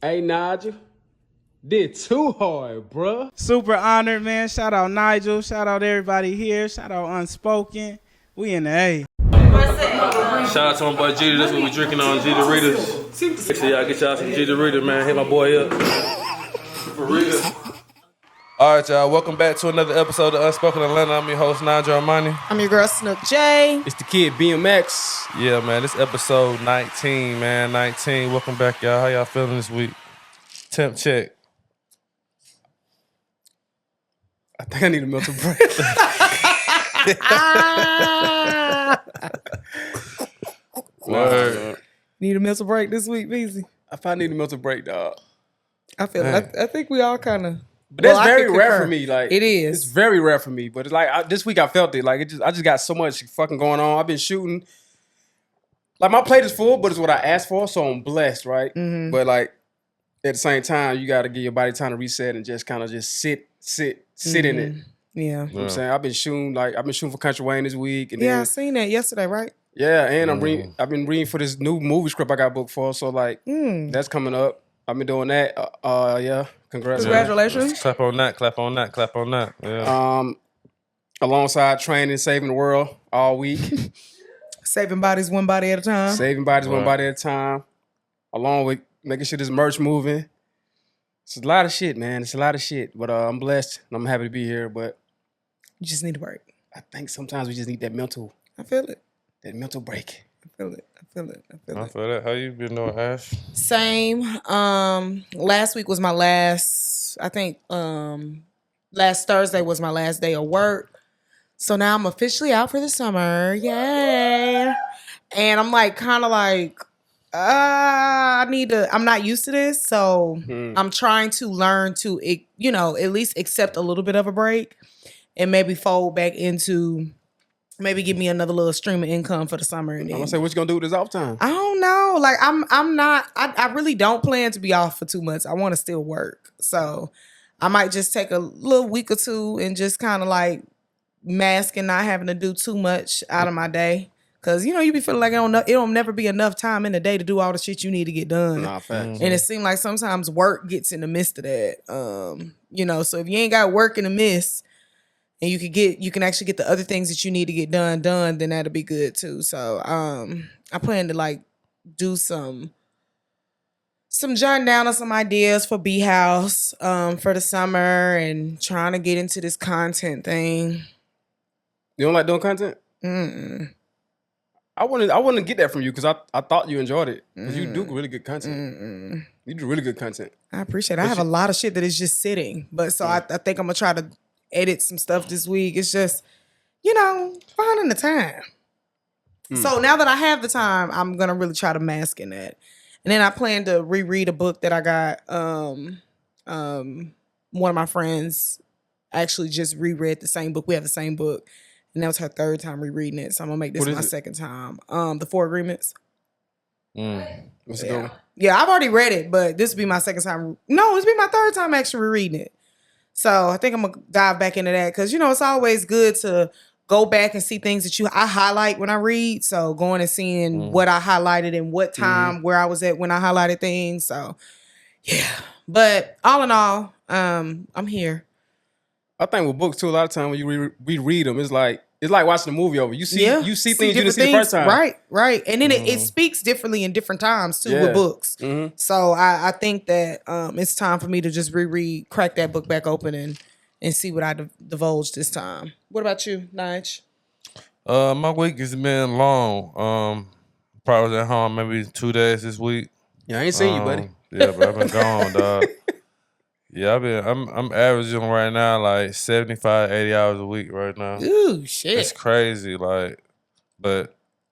Hey, Nigel. Did too hard, bruh. Super honored, man. Shout out Nigel. Shout out everybody here. Shout out Unspoken. We in the A. Shout out to my boy Jeter. That's what we drinking on, Jeter Readers. Make sure y'all get y'all some Jeter Reader, man. Hit my boy up. For real. All right, y'all. Welcome back to another episode of Unspoken Atlanta. I'm your host, Nigel Armani. I'm your girl, Snook J. It's the kid, BMX. Yeah, man. This episode 19, man. 19. Welcome back, y'all. How y'all feeling this week? Temp check. I think I need a mental break. Word. Need a mental break this week, Beezy? I probably need a mental break, dog. I feel it. I think we all kind of. But that's very rare for me. Like it is. It's very rare for me. But it's like this week I felt it. Like I just got so much fucking going on. I've been shooting. Like my plate is full, but it's what I asked for, so I'm blessed, right? Mm-hmm. But like at the same time, you got to give your body time to reset and just kind of just sit in it. Yeah. You know what I'm saying? I've been shooting for Country Wayne this week. And yeah, then, I seen that yesterday, right? Yeah, and I've been reading for this new movie script I got booked for. So like that's coming up. I've been doing that. Yeah. Congratulations. Clap on that, clap on that, clap on that. Yeah. Alongside training, saving the world all week. Saving bodies one body at a time. Saving bodies one body at a time. Along with making sure this merch moving. It's a lot of shit, man. It's a lot of shit. But I'm blessed and I'm happy to be here. But You just need a break. I think sometimes we just need that mental. I feel it. That mental break. I feel it. I feel that. How you been doing, Ash? Same. Last week was my last. I think last Thursday was my last day of work. So now I'm officially out for the summer. Yay! And I'm like, kind of like, I'm not used to this, so I'm trying to learn to, at least accept a little bit of a break, and maybe fold back into. Maybe give me another little stream of income for the summer. And then, I'm gonna say, what you gonna do with this off time? I don't know. Like I'm not. I really don't plan to be off for 2 months. I want to still work, so I might just take a little week or two and just kind of like mask and not having to do too much out of my day. Cause you be feeling like it'll never be enough time in the day to do all the shit you need to get done. Nah, facts. And it seems like sometimes work gets in the midst of that. So if you ain't got work in the midst. And you can actually get the other things that you need to get done, then that'll be good too. So I plan to like do some jotting down on some ideas for B House for the summer and trying to get into this content thing. You don't like doing content? I want to get that from you because I thought you enjoyed it because you do really good content. You do really good content. I appreciate it. I have a lot of shit that is just sitting, but so I think I'm gonna try to edit some stuff this week. It's just, finding the time. So now that I have the time, I'm gonna really try to mask in that. And then I plan to reread a book that I got. One of my friends actually just reread the same book. We have the same book, and that was her third time rereading it. So I'm gonna make this my second time. The Four Agreements. What's it going? Yeah, I've already read it, but this will be my second time. No, this will be my third time actually rereading it. So I think I'm going to dive back into that because, it's always good to go back and see things that I highlight when I read. So going and seeing what I highlighted and what time, where I was at when I highlighted things. So, yeah. But all in all, I'm here. I think with books, too, a lot of times when you reread them, it's like watching a movie over. You see things you didn't see the first time. Right. And then it speaks differently in different times, too, with books. So I think that it's time for me to just crack that book back open and see what I divulge this time. What about you, Nige? My week has been long. Probably was at home maybe 2 days this week. Yeah, I ain't seen you, buddy. Yeah, but I've been gone, dog. Yeah, I'm averaging right now like 75, 80 hours a week right now. Ooh, shit. It's crazy, but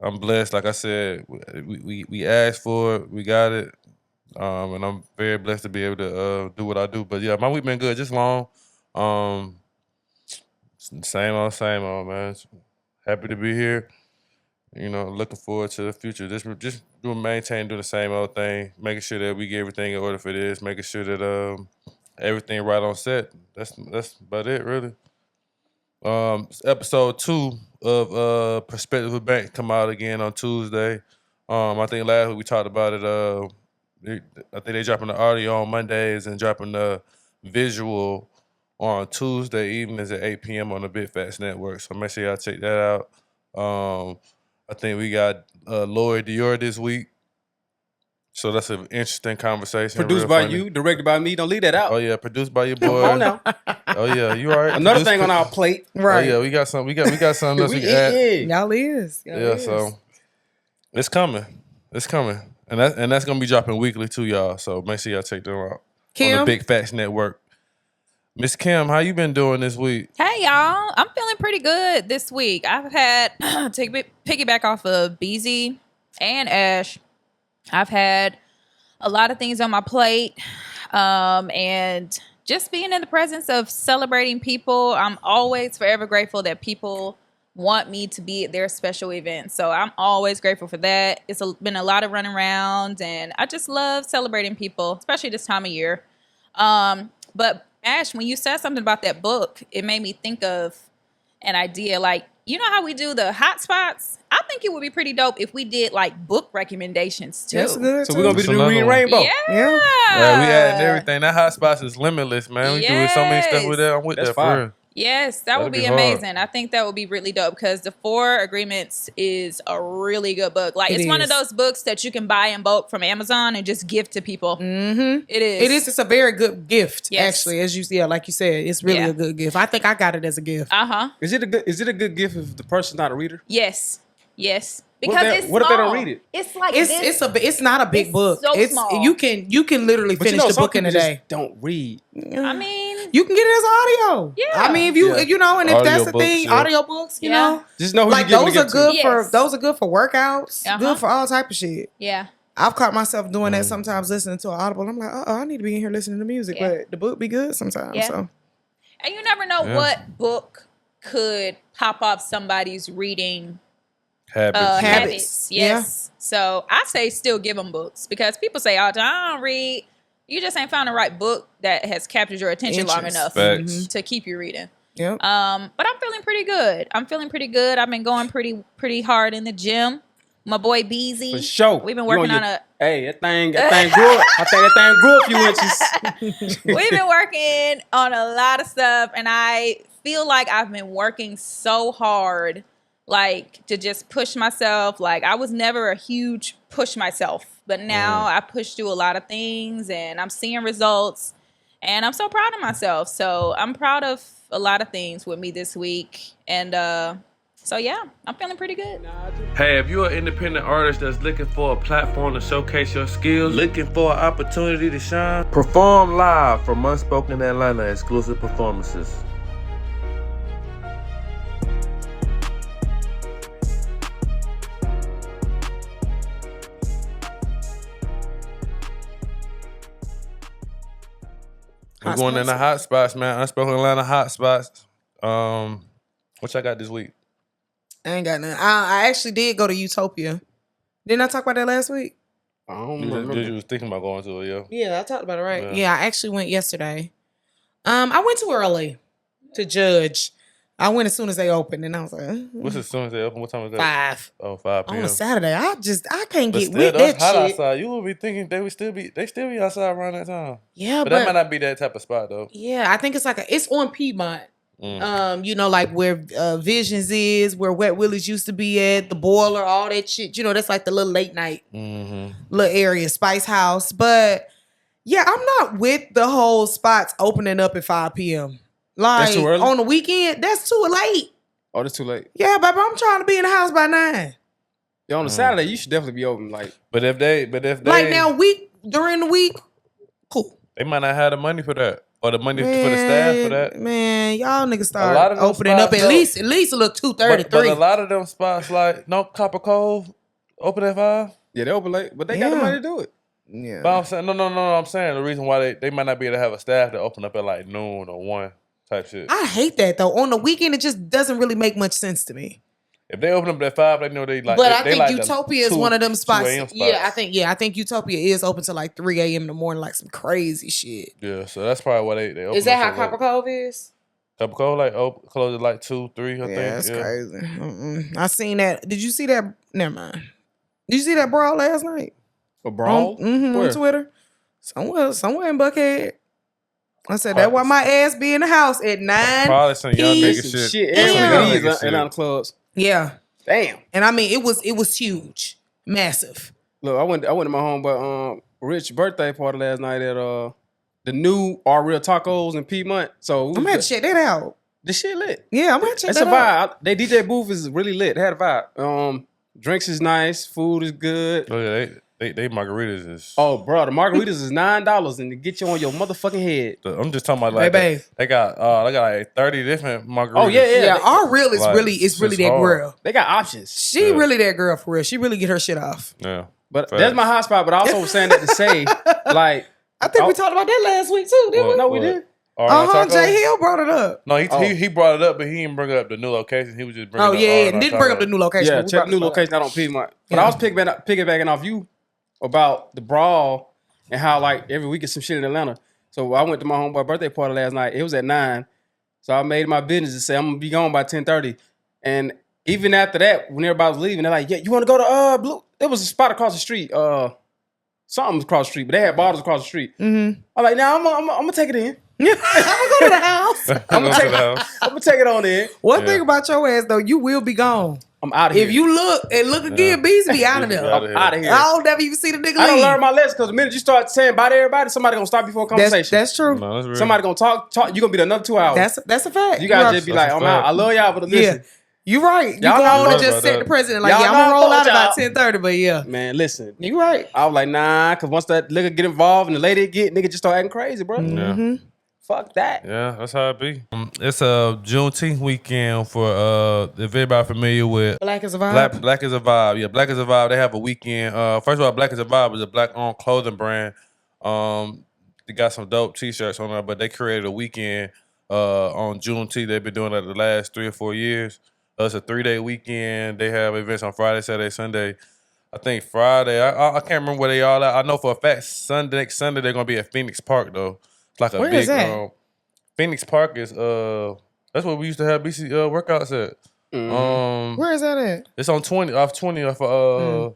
I'm blessed. Like I said, we asked for it, we got it, and I'm very blessed to be able to do what I do. But yeah, my week been good, just long. Same old, man. Happy to be here. Looking forward to the future. Just maintain doing the same old thing, making sure that we get everything in order for this, making sure that everything right on set. That's about it, really. Episode 2 of Perspective of Bank come out again on Tuesday. I think last week we talked about it I think they dropping the audio on Mondays and dropping the visual on Tuesday evenings at 8 p.m. on the Big Facts Network. So make sure y'all check that out. I think we got Lloyd Dior this week. So that's an interesting conversation. Produced by you, directed by me. Don't leave that out. Oh yeah, produced by your boy. Come on now. Oh yeah, you all right? Another thing on our plate. Right. Oh yeah, we got something. We got something else we can add. Y'all is. Yeah, so it's coming. It's coming. And that's gonna be dropping weekly too, y'all. So make sure y'all check them out. Kim? On the Big Facts Network. Miss Kim, how you been doing this week? Hey y'all, I'm feeling pretty good this week. I've had to piggyback off of BZ and Ash. I've had a lot of things on my plate, and just being in the presence of celebrating people. I'm always forever grateful that people want me to be at their special events. So I'm always grateful for that. It's been a lot of running around, and I just love celebrating people, especially this time of year. But Ash, when you said something about that book, it made me think of an idea. Like, you know how we do the hot spots? I think it would be pretty dope if we did like book recommendations too. That's good. So we're gonna be the new Reading Rainbow. Yeah. We adding everything. That hot spots is limitless, man. We doing so many stuff with that. I'm with That's that fire. for real. Yes, that That'd would be be hard. amazing. I think that would be really dope because The Four Agreements is a really good book. Like, it's one of those books that you can buy in bulk from Amazon and just give to people. Mm-hmm. It is. It is. It's a very good gift, Yes. actually. As you see, like you said, it's really a good gift. I think I got it as a gift. Is it a good gift if the person's not a reader? Yes. Yes. What Because if they- it's what if they don't small. read it? It's like It's not a big it's book. so It's small. you can literally But finish the some book in a people day. just don't read. I mean, You can get it as audio. Yeah. I mean, if you Yeah. you know, and if that's the Audiobooks, thing, yeah. audiobooks, you Yeah. know, Just know who like you giving those to are get good to. for Yes. workouts, good for all type of shit. yeah. I've caught myself doing that sometimes, listening to an audible. I'm like, I need to be in here listening to music, Yeah. but the book be good sometimes. Yeah. So And you never know what book could pop off somebody's reading habits. Yes. So I say still give them books because people say all the time, I don't read. You just ain't found the right book that has captured your attention long Interest. enough Facts. to keep you reading. yep. But I'm feeling pretty good. I've been going pretty hard in the gym. My boy BZ. For sure. We've been You working your- on a Hey, that thing grew up. I think that thing grew a few inches. we've been working on a lot of stuff, and I feel like I've been working so hard, like to just push myself. Like I was never a huge push myself, but now I push through a lot of things, and I'm seeing results, and I'm so proud of myself. So I'm proud of a lot of things with me this week, and so yeah, I'm feeling pretty good. Hey, if you're an independent artist that's looking for a platform to showcase your skills, looking for an opportunity to shine, perform live from Unspoken Atlanta exclusive performances. We're going in the hot spots, man. Unspoken Atlanta hot spots. What y'all got this week? I ain't got none. I actually did go to Utopia. Didn't I talk about that last week? I don't You remember. was thinking about going to it, yo. Yeah, I talked about it, right? Yeah. Yeah, I actually went yesterday. I went too early to judge. I went as soon as they opened, and I was like, What's as soon as they open? What time is that? 5 Oh, 5 p.m. on a Saturday. I can't But get still, with though, it's that hot shit. outside. You would be thinking they still be outside around that time. Yeah, But that might not be that type of spot though. yeah, I think it's on Piedmont. Mm. You know, like where Visions is, where Wet Willie's used to be at, the boiler, all that shit. You know, that's like the little late night Mm-hmm. little area, Spice House. But yeah, I'm not with the whole spots opening up at 5 p.m. Like That's too early? on the weekend, that's too late. Oh, that's too late. Yeah, baby, I'm trying to be in the house by 9. Yeah, on a Saturday, you should definitely be open. Like, But if they Like now, during the week, cool. they might not have the money for that or the money for the staff for that. Man, y'all niggas A start lot of them opening up spots, at though. least a little 2:30, But 3. a lot of them spots like no Copper Cove open at 5. yeah, they open late, but they got the Yeah. money to do it. Yeah. But I'm saying no. I'm saying the reason why they might not be able to have a staff that open up at like noon or 1 type shit. I hate that though. On the weekend, it just doesn't really make much sense to me. If they open up at 5, they know they like. But I they think like the Utopia is 2 one of them spots. 2 a.m. spots. Yeah, I think Utopia is open to like 3 a.m. in the morning, like some crazy shit. Yeah, so that's probably why they open. Is that up how so late. Copper Cove is? Copper Cove like close at like 2, 3. I think. That's Yeah. crazy. I seen that. Did you see that? Never mind. Did you see that brawl last night? A brawl? On Where? Twitter. Somewhere in Buckhead. I said, that's why my ass be in the house at 9 Probably some young nigga Some shit. shit. Damn. And some Young ladies nigga in shit. the clubs. Yeah. Damn. And I mean, it was huge. Massive. Look, I went to my homeboy Rich's birthday party last night at the new Our Real Tacos in Piedmont. So I'm gonna have to check that out. the shit lit. Yeah, I'm gonna check It's that a out. vibe. They DJ booth is really lit. They had a vibe. Drinks is nice. Food is good. Oh yeah, they margaritas is. Oh, bro, the margaritas is $9 and to get you on your motherfucking head. I'm just talking about like Baby. they got like 30 different margaritas. Oh, yeah, yeah. Yeah, our real is Like, really it's that hard. girl. They got options. She Yeah. really that girl for real. She really get her shit off. Yeah. But Facts. that's my hot spot. But I also was saying that to say, like, I think we talked about that last week too, didn't we? no, we didn't. Jay Hill brought it up. No, he brought it up, but he didn't bring up the new location. He was just bringing Oh up yeah, R&R and didn't bring up the new location. Yeah, but we check brought the new it up. location out on Piedmont. But Yeah. I was piggybacking off you about the brawl and how like every week is some shit in Atlanta. So I went to my homeboy birthday party last night. It was at 9. So I made it my business to say I'm gonna be gone by 10:30. And even after that, when everybody was leaving, they're like, "Yeah, you want to go to Blue?" It was a spot across the street. Something across the street, but they had bottles across the street. Mm-hmm. I'm like, "Nah, I'm gonna take it in. I'm gonna go to the house. I'm I'm gonna take it on in. One Yeah. thing about your ass though, you will be gone. I'm out of here. If you look again, Beezy be out of there. Outta I'm out of here. I don't never even see the nigga I don't leave. learn my lesson because the minute you start saying bye to everybody, somebody gonna stop you for a conversation. That's true. No, that's real. Somebody gonna talk. You gonna be there another 2 hours. That's a fact. You gotta right. just be That's like, a I'm out. fact. I love y'all, but Yeah, listen, you right. You Y'all go know on I and just love set that. the president like, Y'all yeah, I'm know gonna I roll out fuck about 10:30, but yeah, man, listen. you right. I was like, nah, because once that nigga get involved and the lady get, nigga just start acting crazy, bro. Yeah. Fuck that. Yeah, that's how it be. It's a Juneteenth weekend for if everybody familiar with Black is a vibe. Black is a Vibe. Yeah, Black is a Vibe. They have a weekend. First of all, Black is a Vibe is a black-owned clothing brand. They got some dope T-shirts on there, but they created a weekend on Juneteenth. They've been doing it the last 3 or 4 years. It's a 3-day weekend. They have events on Friday, Saturday, Sunday. I think Friday. I can't remember where they all at. I know for a fact next Sunday they're gonna be at Phoenix Park though. It's like a Where big is that? Phoenix Park is that's where we used to have BC workouts at. Where is that at? It's on 20 off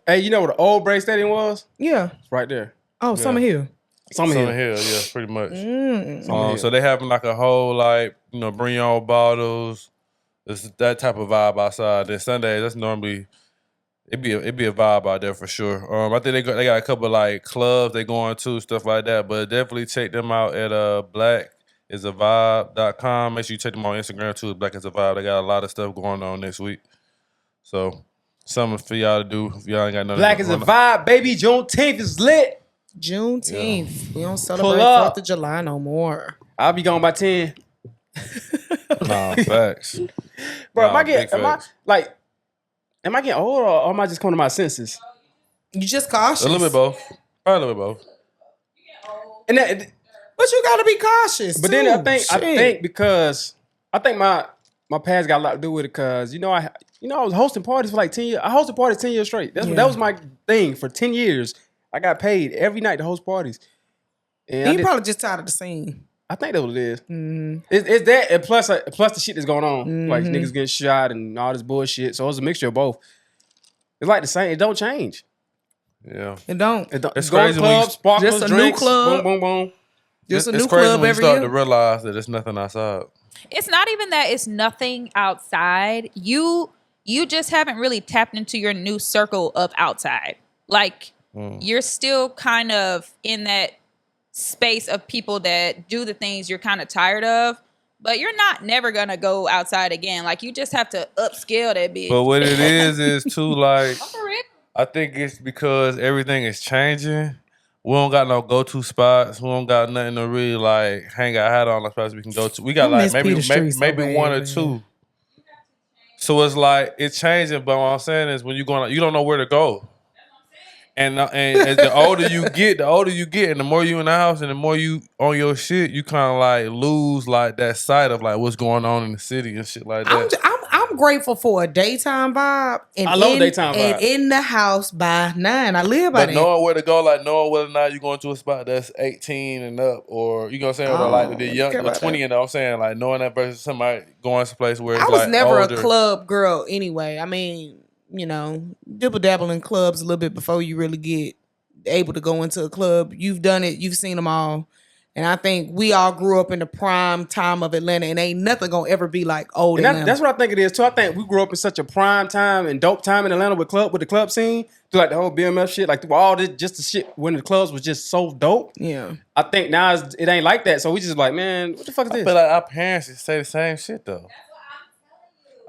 Hey, you know what the old Bray Stadium was? Yeah. It's right there. Oh, Summer Hill. Summer Summer Hill. Hill, yeah, pretty much. Hill. So they having like a whole like, bring your own bottles. It's that type of vibe outside. Then Sundays, that's normally it'd be a vibe out there for sure. I think they got a couple like clubs they going to, stuff like that. But definitely check them out at blackisavibe.com. Make sure you check them on Instagram too. Black is a Vibe. They got a lot of stuff going on next week. So something for y'all to do if y'all ain't got nothing. Black is a vibe, baby. Juneteenth is lit. Juneteenth. We don't Pull celebrate up. 4th of July no more. I'll be gone by 10. Nah, facts. Bro, Nah, am I getting old or am I just coming to my senses? You just cautious. A little bit both. Probably a little bit both. And But you gotta be cautious. but too. then I Shit. think because I think my past got a lot to do with it because I was hosting parties for like 10 years. I hosted parties 10 years straight. That was my thing for 10 years. I got paid every night to host parties. And you probably just tired of the scene. I think that's what it is. It's that and plus the shit that's going on. Like niggas getting shot and all this bullshit. So it's a mixture of both. It's like the same. It don't change. Yeah. It don't. It's crazy when clubs, you- sparklers, Just a new drinks, club. boom, boom, boom. Just a It's new crazy club when you every start to year. realize that there's nothing outside. It's not even that it's nothing outside. You just haven't really tapped into your new circle of outside. Like you're still kind of in that space of people that do the things you're kind of tired of, but you're not never gonna go outside again. Like you just have to upscale that bitch. But what it is too like For real. I think it's because everything is changing. We don't got no go-to spots. We don't got nothing to really like hang our hat on like spots we can go to. We got I like miss Peter Street so maybe bad, one or man. two. So it's like it's changing. But what I'm saying is when you don't know where to go. And as the older you get, and the more you in the house, and the more you on your shit, you kind of like lose like that sight of like what's going on in the city and shit like that. I'm grateful for a daytime vibe. And I love a daytime vibe. And in the house by 9. I live by But that. knowing where to go, like knowing whether or not you're going to a spot that's 18 and up, or you know what I'm saying, or like the young, care or about 20 and up. I'm saying like knowing that versus somebody going to a place where it's I was like never older. a club girl anyway. I mean, dibble dabble in clubs a little bit before you really get able to go into a club. You've done it. You've seen them all. And I think we all grew up in the prime time of Atlanta, and ain't nothing gonna ever be like old And Atlanta. that's what I think it is too. I think we grew up in such a prime time and dope time in Atlanta with the club scene, through like the whole BMF shit, like through all this, just the shit when the clubs was just so dope. Yeah. I think now it ain't like that, so we just like, man, what the fuck is I this? feel like our parents just say the same shit though.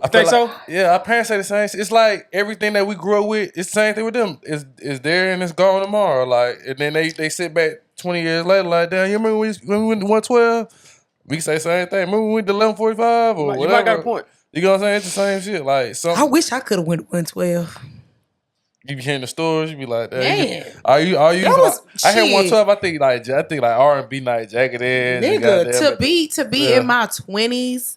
I think feel so? Yeah, our parents say the same shit. It's like everything that we grew up with, it's the same thing with them. It's there and it's gone tomorrow. Like, and then they sit back 20 years later, like, damn, you remember when we went to 112? We can say the same thing. Remember when we went to 1145 or whatever? You might got a point. You know what I'm saying? It's the same shit. Like, I wish I could have went to 112. you be hearing the stories, you be like, Man. are you? That was I hear shit. 112. I think like R&B night, Jagged Edge, and Nigga, goddamn to be Yeah. in my 20s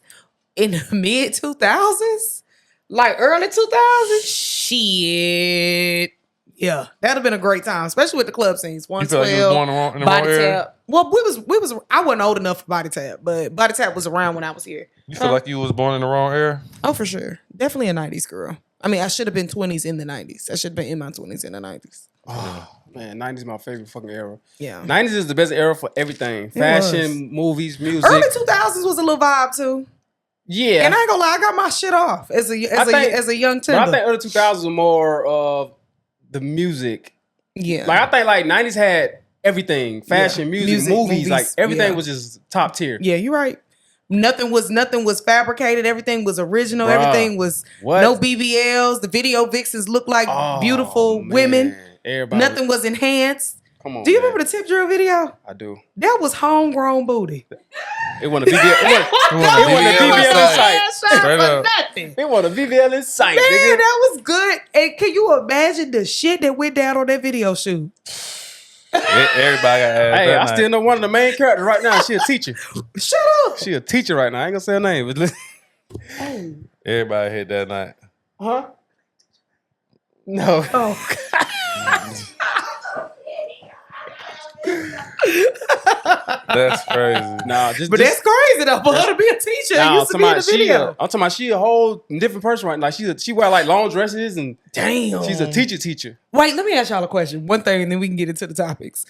in the mid 2000s, like early 2000s, shit. Yeah, that'd have been a great time, especially with the club scenes. You feel like you was 112, born in the Body wrong area? Tap. Well, we was. I wasn't old enough for Body Tap, but Body Tap was around when I was here. You feel like you was born in the wrong era? Oh, for sure, definitely a 90s girl. I mean, I should have been 20s in the 90s. I should have been in my 20s in the 90s. Oh, man, 90s my favorite fucking era. Yeah, 90s is the best era for everything. Fashion, movies, music. early 2000s was a little vibe too. Yeah. And I ain't gonna lie, I got my shit off as a young But tender. I think early 2000s were more of the music. Yeah. Like, I think like 90s had everything. Fashion, music, movies. Like, everything was just top tier. Yeah, you're right. Nothing was fabricated. Everything was original. Bruh. Everything was What? no BBLs. The video vixens looked like beautiful man. women. Everybody. Nothing was enhanced. Come on. Do you man. remember the tip drill video? I do. That was homegrown booty. It wasn't a BBL. It wasn't a BBL BBL in sight. Straight up. Nothing. It wasn't a BBL in sight, Man, nigga. that was good. And can you imagine the shit that went down on that video shoot? Everybody got ass. Hey, I still know one of the main characters right now. She a teacher. Shut up. She a teacher right now. I ain't gonna say her name. But Everybody hit that night. huh? No. Oh, That's crazy. Nah, just but that's crazy though. For her to be a teacher, that used to be in the video. I'm talking about she a whole different person right now. She wear like long dresses and Damn. she's a teacher. Wait, let me ask y'all a question. One thing, and then we can get into the topics.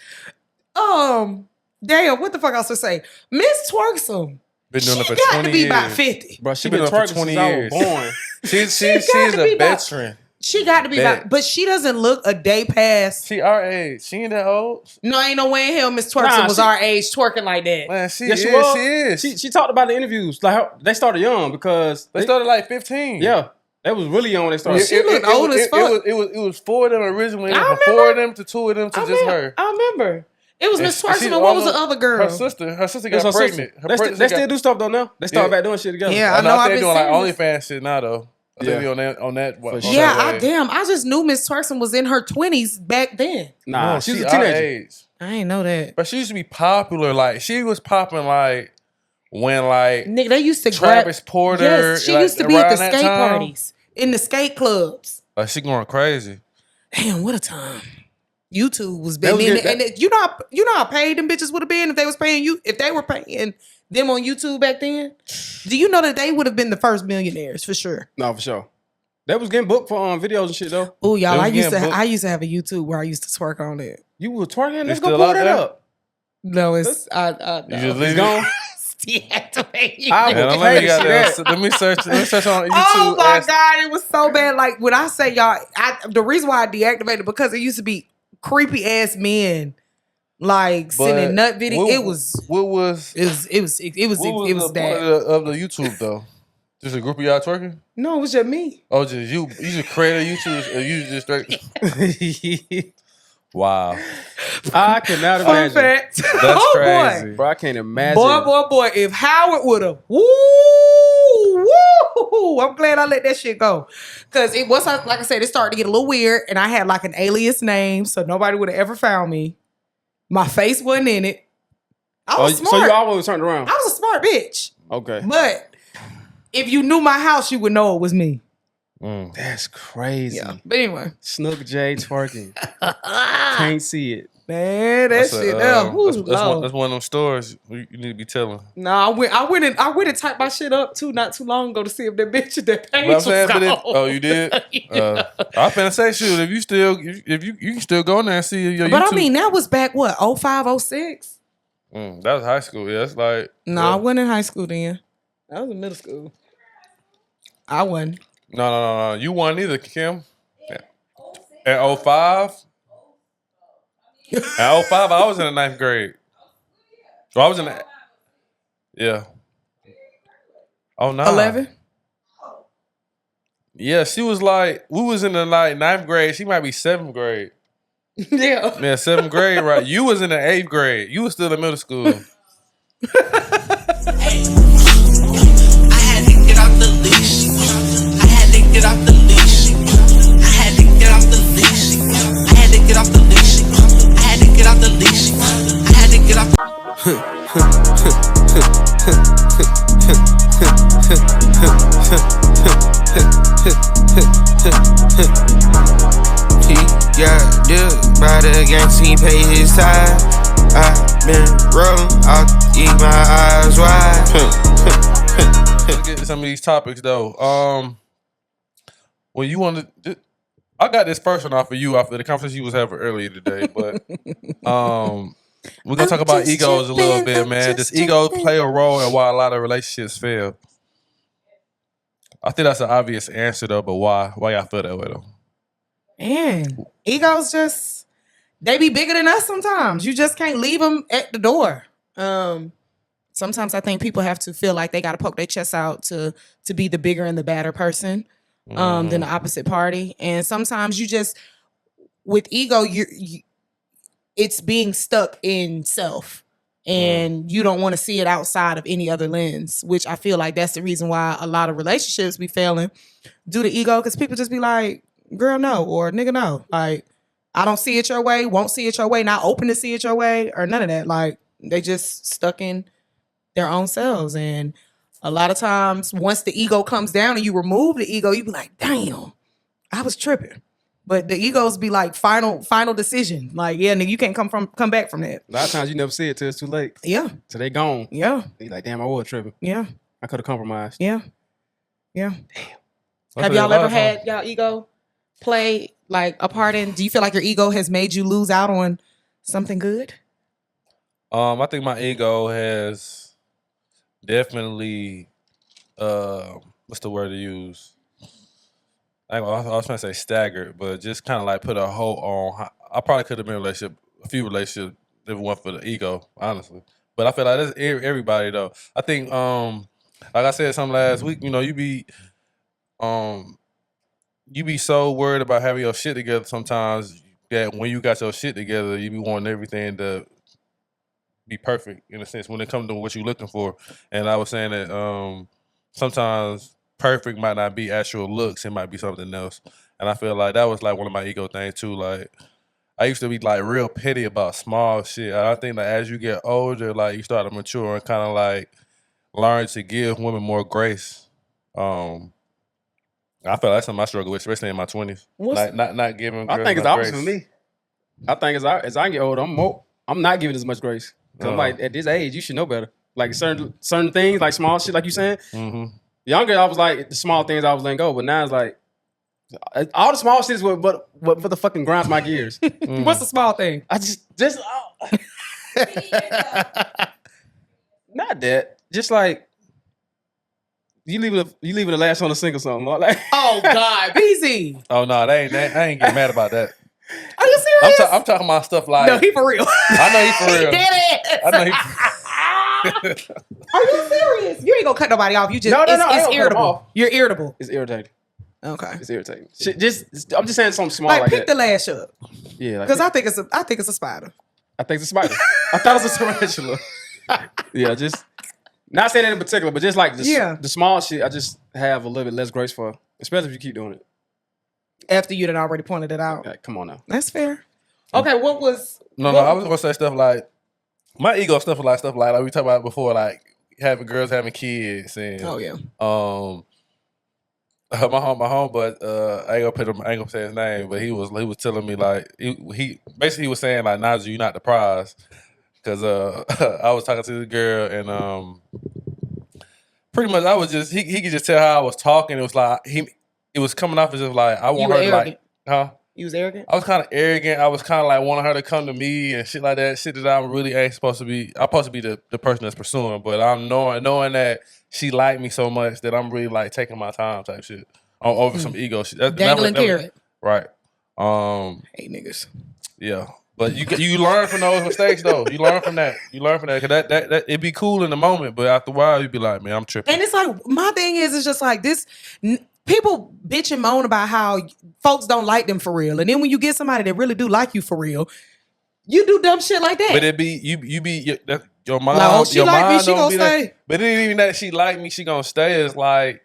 Damn, what the fuck else to say? Miss Twerksome. Been doing She it for got 20 to be years. about 50. Bro, she been been doing it twerking for 20 since I years. was born. She's got to be a about- veteran. She got to be That- about, but she doesn't look a day past. She our age. She ain't that old. No, ain't no way in hell Miss Twerksome Nah, was she- our age twerking like that. Man, she Yes, is. she was. She is. She talked about the interviews. Like they started young because they started like 15. Yeah, they was really young when they started. She looked old as fuck. It was four of them originally. I From four remember. of them to two of them to just her. I remember. It was And Miss she- Twerksome she and what was the almost- other girl? Her sister That's got her sister. pregnant. Her They pregnancy still got- do stuff though now. They started Yeah. back doing shit together. Yeah, I I know, think I've they been doing like seeing OnlyFans shit now though. I think Yeah. we on that. For on sure. Yeah, that way. I just knew Miss Twerksome was in her 20s back then. Nah, No, she was a our teenager. age. I ain't know that. But she used to be popular. Like she was popping like when like Nigga, they used to Travis Porter. Yes, she like, used to be at the around that skate time. parties, in the skate clubs. Like she going crazy. Damn, what a time. YouTube was That big. was And, good. and you know how paid them bitches would have been if they was paying you, if they were paying them on YouTube back then? Do you know that they would have been the first millionaires for sure? No, for sure. They was getting booked for videos and shit though. Oh, y'all, They I was used to getting booked. have a YouTube where I used to twerk on it. You were twerking. Let's It's go still pull out that there? up. No, it's You just It's leave it. gone. deactivate. I Man, will don't let me pay got for that. that. Let me search on YouTube. Oh my Ask- God, it was so bad. Like when I say y'all, the reason why I deactivated because it used to be creepy ass men like sending nut video. what- It was what was that. of the YouTube though? Just a group of y'all twerking? No, it was just me. Oh, just you just create a YouTube or you just straight. Wow, I cannot Fun imagine. fact. that's Oh crazy. Bro, I can't imagine. boy. If Howard would have, woo, I'm glad I let that shit go. Cause it was like I said, it started to get a little weird, and I had like an alias name, so nobody would have ever found me. My face wasn't in it. I was smart. So you always turned around. I was a smart bitch. Okay. But if you knew my house, you would know it was me. That's crazy. Yeah. But anyway. Snook J twerking. Can't see it. Man, that That's shit. that's one of them stories you need to be telling. No, I went and typed my shit up too not too long ago to see if that bitch that page What I'm was saying, gone. oh, you did? Yeah. I was finna say, shoot, if you can still go in there and see your But YouTube. I mean, that was back what 05, 06? That was high school. Yeah, it's like No, I wasn't in high school then. I was in middle school. I wasn't. No. You won either, Kim. At 05? At 05, I was in the 9th grade. So I was in the... Yeah. Oh, no. 11? Yeah, she was like... We was in the 9th grade. She might be 7th grade. Yeah. Yeah, 7th grade, right? You was in the 8th grade. You was still in middle school. I had to get off the leash. I had to get off the leash. I had to get off the leash. I had to get off the leash. I had to get off the leash. I had to get off. He got dipped by the gangsta, he pay his time. I been rolling, I'll eat my eyes wide. Let's get to some of these topics, though. When you want to... I got this first one off of you after the conversation you was having earlier today, but we're gonna talk about egos a little bit, man. Does ego play a role in why a lot of relationships fail? I think that's an obvious answer though, but why? Why y'all feel that way though? Man, egos just they be bigger than us sometimes. You just can't leave them at the door. Sometimes I think people have to feel like they got to poke their chest out to be the bigger and the badder person than the opposite party. And sometimes you just with ego, it's being stuck in self. And you don't want to see it outside of any other lens, which I feel like that's the reason why a lot of relationships be failing due to ego, because people just be like, girl, no, or nigga, no. Like, I don't see it your way, won't see it your way, not open to see it your way, or none of that. Like, they just stuck in their own selves. And a lot of times, once the ego comes down and you remove the ego, you be like, damn, I was tripping. But the egos be like final decision. Like, yeah, nigga, you can't come back from that. A lot of times you never see it till it's too late. Yeah. Till they gone. Yeah. You like, damn, I was tripping. Yeah. I could have compromised. Yeah. Yeah. That's Have a y'all lot ever of had y'all ego play like a part in? Do you feel like your ego has made you lose out on something good? I think my ego has definitely what's the word to use? I was trying to say staggered, but just kind of like put a hold on. I probably could have been in a few relationships if it weren't for the ego, honestly. But I feel like that's everybody though. I think, like I said something last week, you know, you be so worried about having your shit together sometimes that when you got your shit together, you be wanting everything to be perfect in a sense when it comes to what you're looking for. And I was saying that sometimes perfect might not be actual looks, it might be something else. And I feel like that was like one of my ego things too. Like I used to be like real petty about small shit. I think that as you get older, like you start to mature and kind of like learn to give women more grace. I feel like that's something I struggle with, especially in my 20s. Like not giving. I think it's the opposite for me. I think as I get older, I'm not giving as much grace. 'Cause I'm like, at this age, you should know better. Like certain things, like small shit, like you saying. Mm-hmm. Younger, I was like the small things I was letting go, but now it's like all the small shit is what for the fucking grinds my gears. What's the small thing? I just not that. Just like you leave it the last on the sink or something. Like, Oh God, BZ. Oh no, I ain't getting mad about that. Are you serious? I'm talking about stuff like No, he for real. I know he for real. He did it. I know he. Are you serious? You ain't gonna cut nobody off. You just No, I it's don't cut 'em irritable. off. You're irritable. it's irritating. Okay. It's irritating. Shit, I'm just saying something small Like, like pick that. the lash up. Yeah, like Because I think it's a spider. I think it's a spider. I thought it was a tarantula. Yeah, just not saying that in particular, but just like the small shit, I just have a little bit less grace for, especially if you keep doing it. After you done already pointed it out. Like, come on now. That's fair. Okay, what was No, I was gonna say stuff like my ego stuff like we talked about before, like having girls having kids and Oh yeah. my home, but I ain't gonna say his name, but he was telling me like he basically was saying like Nigel, you not the prize, because I was talking to the girl and pretty much I was just he could just tell how I was talking. It was like it was coming off as if like I want her to like, huh? You was arrogant? I was kind of arrogant. I was kind of like wanting her to come to me and shit like that. Shit that I really ain't supposed to be. I'm supposed to be the person that's pursuing, but I'm knowing that she liked me so much that I'm really like taking my time type shit over some ego shit. Dangling carrot. Right. Hey niggas. Yeah. But you learn from those mistakes though. You learn from that. Cause that it'd be cool in the moment, but after a while you'd be like, man, I'm tripping. And it's like my thing is, it's just like this. People bitch and moan about how folks don't like them for real, and then when you get somebody that really do like you for real, you do dumb shit like that. But it be you be your mom. Like, oh, she your like mom me, she gonna stay. That, but it ain't even that she like me, she gonna stay. It's like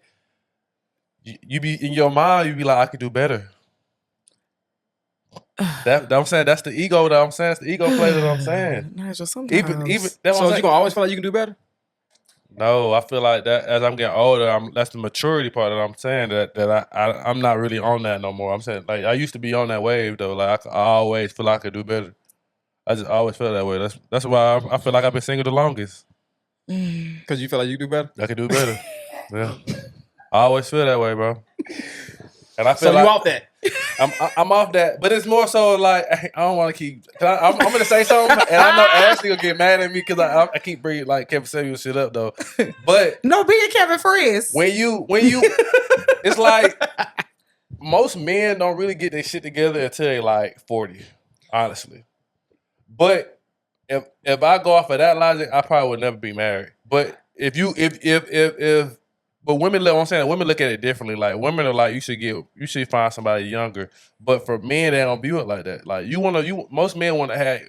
you be in your mind. You be like, I could do better. That I'm saying that's the ego. That I'm saying it's the ego play. That I'm saying. Nigel, sometimes. Even so, you gonna always feel like you can do better? No, I feel like that as I'm getting older, that's the maturity part that I'm saying that I'm not really on that no more. I'm saying like I used to be on that wave though. Like I always feel like I could do better. I just always feel that way. That's why I feel like I've been single the longest. Because you feel like you do better? I could do better. Yeah, I always feel that way, bro. And I feel so like you off that? I'm off that, but it's more so like I don't want to keep. I'm gonna say something, and I know Ashley will get mad at me because I keep bringing like Kevin Samuel shit up though. But no, being Kevin Frizz. When you, it's like most men don't really get their shit together until they like 40, honestly. But if I go off of that logic, I probably would never be married. But but women look, what I'm saying, women look at it differently. Like women are like, you should find somebody younger. But for men, they don't view it like that. Like most men want to have,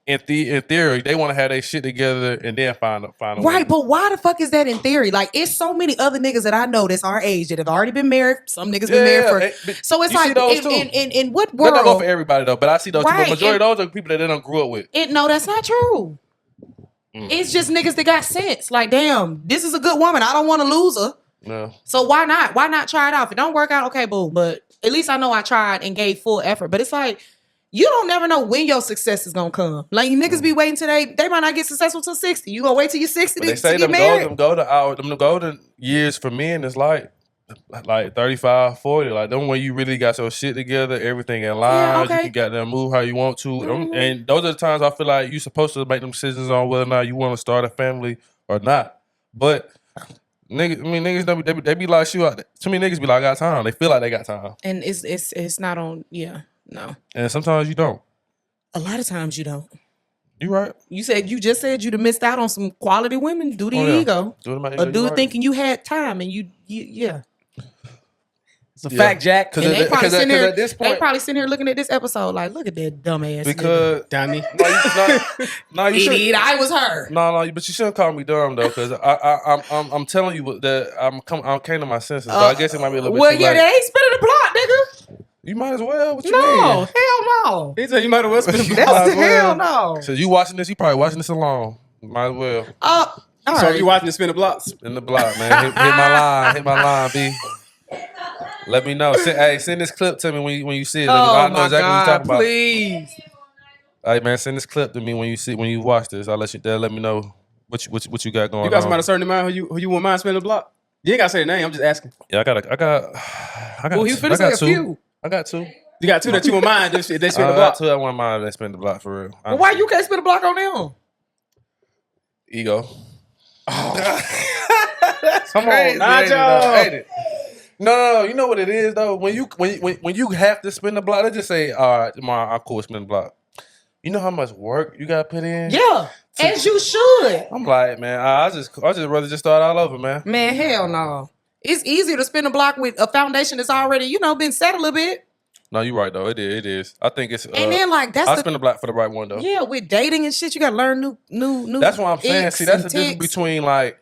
in theory, they want to have their shit together and then find a right. woman. But why the fuck is that in theory? Like, it's so many other niggas that I know that's our age that have already been married. Some niggas been married for. So it's like, in what world? That don't go for everybody though. But I see those. Right. But majority of those are people that they don't grew up with. No, that's not true. It's just niggas that got sense. Like, damn, this is a good woman. I don't want to lose her. No. So why not? Why not try it out? If it don't work out, okay, boo. But at least I know I tried and gave full effort. But it's like, you don't never know when your success is gonna come. Like, you niggas be waiting till they might not get successful till 60. You gonna wait till you're 60 But they say to get married? them golden years for men is like 35, 40. Like them when you really got your shit together, everything in line. Yeah, okay. You can goddamn move how you want to. And those are the times I feel like you're supposed to make them decisions on whether or not you want to start a family or not. But niggas they be like, shoot, too many niggas be like, I got time. They feel like they got time. And it's not on, no. And sometimes you don't. A lot of times you don't. You right. You just said you'd have missed out on some quality women due to your ego. Or due to thinking you had time and yeah. It's a fact, Jack. And they probably sitting here looking at this episode like, look at that dumbass because nigga. Dummy. You Idiot, I was her. No, but you shouldn't call me dumb though, because I'm telling you that I came to my senses. But I guess it might be a little bit too late. They ain't spinning the block, nigga. You might as well. What you mean? Hell no. He said you might as well spin the block. That's hell no. So you watching this? You probably watching this alone. Might as well. All so right. you watching the spin the block? Spin the block, man. Hit my line, B. Let me know. Send this clip to me when you see it. I know exactly what you're talking about. Please. All right, man. Send this clip to me when you watch this. I'll let me know what you got going on. You got somebody certain in mind who you wouldn't mind spinning the block? You ain't gotta say the name. I'm just asking. Yeah, I got. Well, he finna say a few. I got two. You got two that you wouldn't mind if they spin the block. I got two that wouldn't mind if they spin the block for real. Well, why you can't spin the block on them? Ego. Come on, Nigel. No. You know what it is though. When you have to spin the block, they just say, "All right, tomorrow I'm cool with spin the block." You know how much work you gotta put in? Yeah, as you should. I'm like, man, I just rather just start all over, man. Man, hell no. It's easier to spin a block with a foundation that's already, been set a little bit. No, you're right though. It is. I think it's. And then I spin the block for the right one though. Yeah, with dating and shit, you gotta learn new. That's what I'm saying. See, that's the difference between like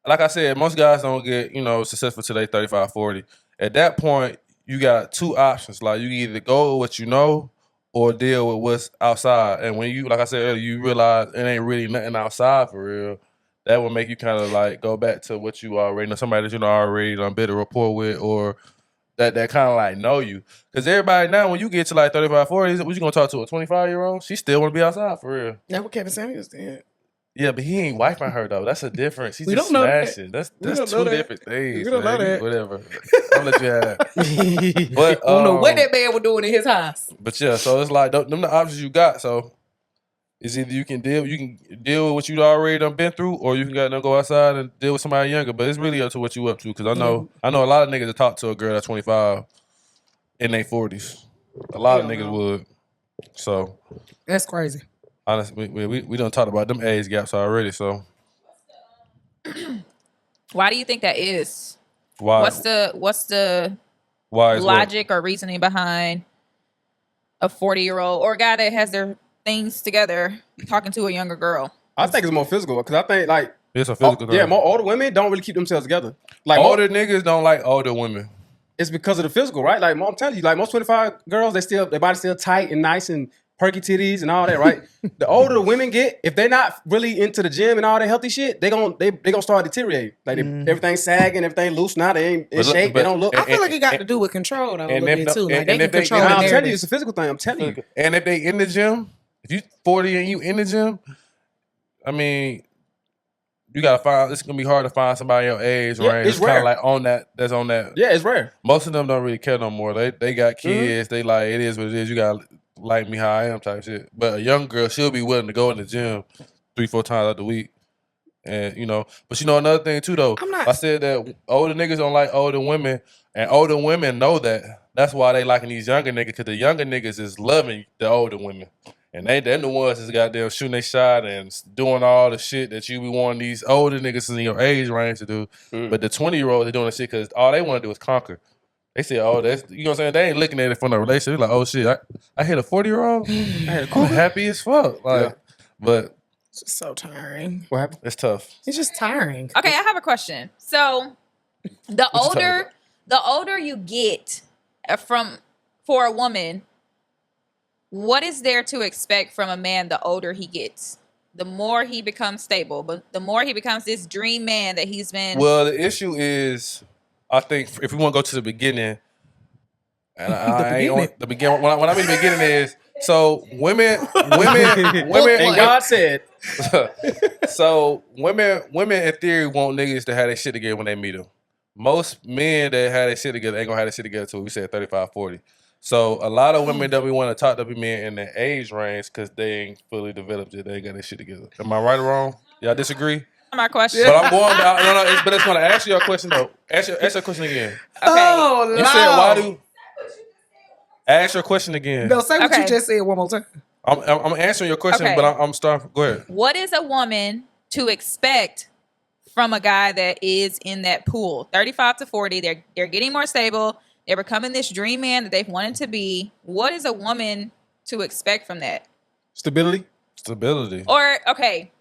like I said, most guys don't get successful till they 35, 40. At that point, you got two options. Like you either go with what you know or deal with what's outside. And when you, like I said earlier, you realize it ain't really nothing outside for real. that will make you kind of like go back to what you already know, somebody that you know already done built a rapport with, or that kind of like know you. Because everybody now, when you get to like 35, 40, what you gonna talk to a 25-year-old? She still want to be outside for real. That's what Kevin Samuels did. Yeah, but he ain't wifing her though. That's a difference. She's We just don't know that. smashing. That's We don't two know that. different things. We don't know that. Whatever. I'll let you have that. But I don't know what that man was doing in his house. But yeah, so it's like them the options you got. So it's either you can deal with what you already done been through, or you can go outside and deal with somebody younger. But it's really up to what you up to. Because I know a lot of niggas that talk to a girl that's 25 in their 40s. A lot of niggas would. So that's crazy. Honestly, we done talked about them age gaps already. So Why do you think that is? why? What's the Why is logic or reasoning behind a 40-year-old or a guy that has their things together talking to a younger girl? I think it's more physical because I think like It's a physical thing. yeah, more older women don't really keep themselves together. Like Older niggas don't like older women. it's because of the physical, right? Like I'm telling you, like most 25 girls, their body's still tight and nice and perky titties and all that, right? The older the women get, if they're not really into the gym and all that healthy shit, they gonna start deteriorating. Like everything's sagging, everything loose now. They ain't in shape. They don't look. I feel like it got to do with control though, a little bit too. Like they can if they- control and the I'm telling you, narrative. it's a physical thing. I'm telling you. And if they in the gym, if you 40 and you in the gym, I mean, you gotta find. It's gonna be hard to find somebody your age, Yeah, right? it's kind rare. of like on that. That's on that. Yeah, it's rare. Most of them don't really care no more. They got kids. They like it is what it is. You gotta like me how I am type shit. But a young girl, she'll be willing to go in the gym 3-4 times out the week. And but another thing too though. I said that older niggas don't like older women, and older women know that. That's why they liking these younger niggas, because the younger niggas is loving the older women. And they're the ones that's goddamn shooting their shot and doing all the shit that you be wanting these older niggas in your age range to do. But the 20-year-olds, they're doing the shit because all they want to do is conquer. They say, oh, that's, you know what I'm saying? They ain't looking at it from a relationship. They're like, oh shit, I hit a 40-year-old? I'm happy as fuck. Like, but It's just so tiring. What happened? it's tough. It's just tiring. Okay, I have a question. So the older you get for a woman, what is there to expect from a man the older he gets? The more he becomes stable, but the more he becomes this dream man that he's been. Well, the issue is, I think if we want to go to the beginning, and I ain't on the beginning. What I mean the beginning is, so women, And God said, so women in theory want niggas to have their shit together when they meet them. Most men that have their shit together ain't gonna have their shit together till we said 35, 40. So a lot of women that we want to talk to men in their age range because they ain't fully developed yet. They ain't got their shit together. Am I right or wrong? Y'all disagree? My question. But I'm going down. No, but it's going to ask you a question though. Ask your question again. Okay. Oh, You said why do? Ask your question again. No, say what you Okay. just said one more time. I'm answering your question, Okay. but I'm starting. Go ahead. What is a woman to expect from a guy that is in that pool? 35 to 40, they're getting more stable. They're becoming this dream man that they've wanted to be. What is a woman to expect from that? stability. Stability. Or okay,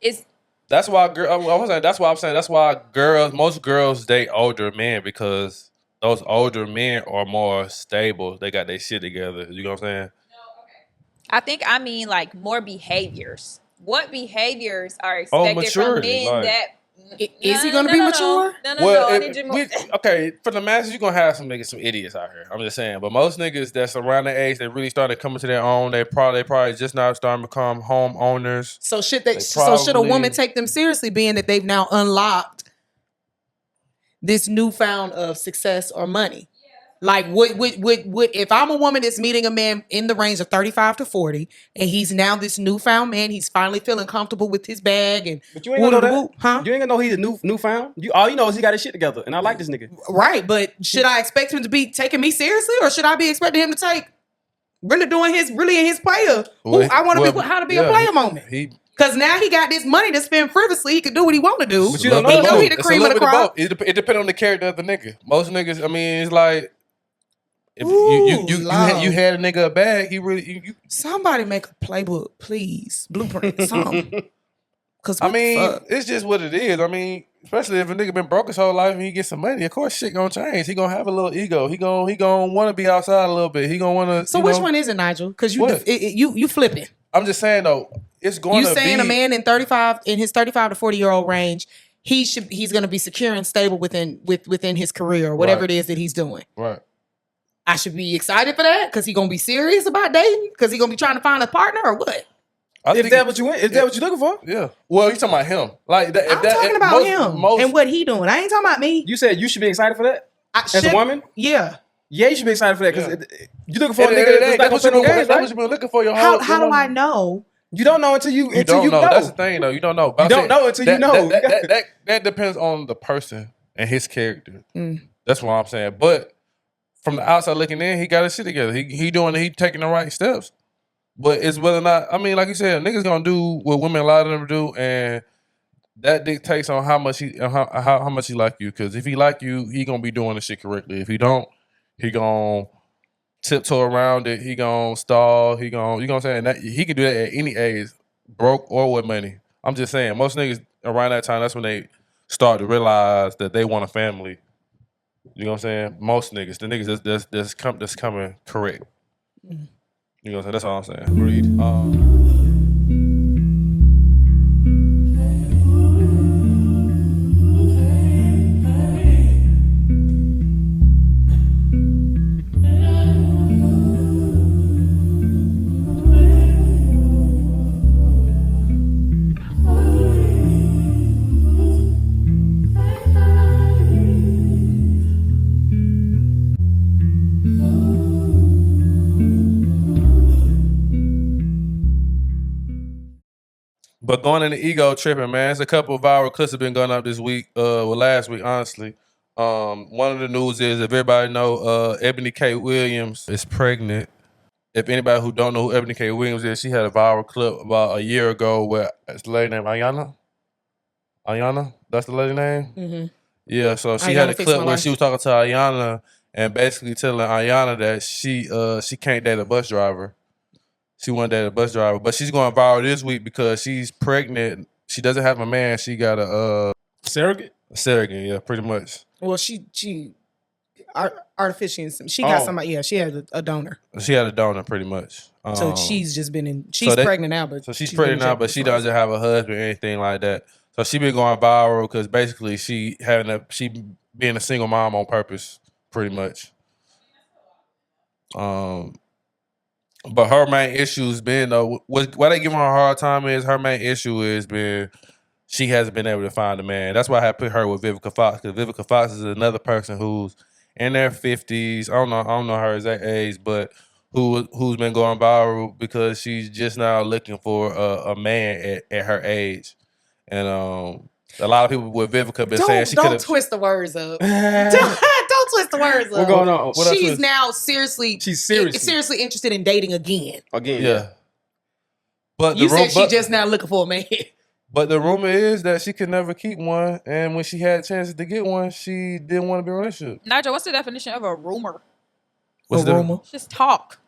is That's why that's why most girls date older men, because those older men are more stable. They got their shit together. You know what I'm saying? I think I mean like more behaviors. What behaviors are expected from maturity, men like- that? Is he gonna be mature? No. I need you more. Okay, for the masses, you're gonna have some niggas, some idiots out here. I'm just saying. But most niggas that's around the age, they really started coming to their own. They probably just now starting to become homeowners. So should They should a woman probably- take them seriously, being that they've now unlocked this newfound of success or money? Like, would if I'm a woman that's meeting a man in the range of 35 to 40, and he's now this newfound man, he's finally feeling comfortable with his bag and But you ain't gonna know that. woo-doo-woo, huh? You ain't gonna know he's a newfound. All you know is he got his shit together, and I like this nigga. Right, but should I expect him to be taking me seriously, or should I be expecting him to take really in his player? I want to be how to be a player moment. Because now he got this money to spend frivolously. He can do what he want to do. But you don't He know know he the It's a cream of little the bit crop. both. It depends on the character of the nigga. Most niggas, I mean, it's like if Ooh, you Lord. had a nigga a bag, he really you Somebody make a playbook, please. Blueprint, something. Because I mean, it's just what it is. I mean, especially if a nigga been broke his whole life and he gets some money, of course shit gonna change. He gonna have a little ego. He gonna want to be outside a little bit. He gonna want to. So which one is it, Nigel? Because What? you flipping. I'm just saying though, it's going to be. You saying a man in his 35 to 40-year-old range, he's going to be secure and stable within his career or whatever it is that he's doing. Right. I should be excited for that because he's going to be serious about dating because he's going to be trying to find a partner or what? If that's what you want, if that's what you're looking for. Yeah. Well, you talking about him. Like that, I'm talking about him and what he doing. I ain't talking about me. You said you should be excited for that? As a woman? Yeah. Yeah, you should be excited for that because you're looking for a At the nigga end of the day, that's not that's going to play no games, what right? you've been looking for your How whole do I know? You don't know until you know. That's the thing, though. You don't know. But You don't know until you know. That depends on the person and his character. That's what I'm saying. But from the outside looking in, he got his shit together. He taking the right steps. But it's whether or not, I mean, like you said, niggas gonna do what women a lot of them do, and that dictates on how much how much he like you. Because if he like you, he gonna be doing the shit correctly. If he don't, he gonna tiptoe around it. He gonna stall. You know what I'm saying? That, he can do that at any age, broke or with money. I'm just saying, most niggas around that time, that's when they start to realize that they want a family. You know what I'm saying? Most niggas, the niggas that's coming correct. You know what I'm saying? That's all I'm saying. Agreed. But going into ego tripping, man, it's a couple of viral clips have been going up this week. Last week, honestly. One of the news is, if everybody know, Ebony K. Williams is pregnant. If anybody who don't know who Ebony K. Williams is, she had a viral clip about a year ago where it's the lady named Ayana. Ayana, that's the lady name. Mm-hmm. Yeah, so she had a clip where she was talking to Ayana and basically telling Ayana that she can't date a bus driver. She wanted to date a bus driver, but she's going viral this week because she's pregnant. She doesn't have a man. She got a surrogate. A surrogate, yeah, pretty much. Well, she artificially, she got somebody. Yeah, she had a donor. She had a donor, pretty much. So she's just been in. She's pregnant now, but she's pregnant now, but she doesn't have a husband or anything like that. So she been going viral because basically she being a single mom on purpose, pretty much. But her main issue has been, why they giving her a hard time is her main issue has been she hasn't been able to find a man. That's why I had put her with Vivica Fox, because Vivica Fox is another person who's in their 50s. I don't know her exact age, but who's been going viral because she's just now looking for a man at her age. And a lot of people with Vivica been saying she could have... Don't twist the words up. Don't twist the words up. What's going on? She's now seriously interested in dating again. Yeah. But you said she just now looking for a man. But the rumor is that she could never keep one, and when she had chances to get one, she didn't want to be in a relationship. Nigel, what's the definition of a rumor? What's the rumor? Just talk.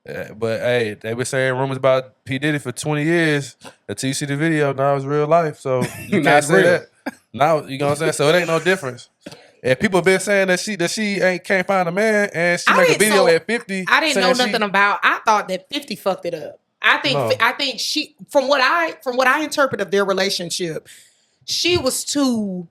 Yeah, but hey, they were saying rumors about P. Diddy for 20 years until you see the video. Now it's real life, so you can't say that. Now you know what I'm saying. So it ain't no difference. And people been saying that she can't find a man, and she make a video at 50. I didn't know nothing about. I thought that 50 fucked it up. I think she, from what I interpret of their relationship, she was too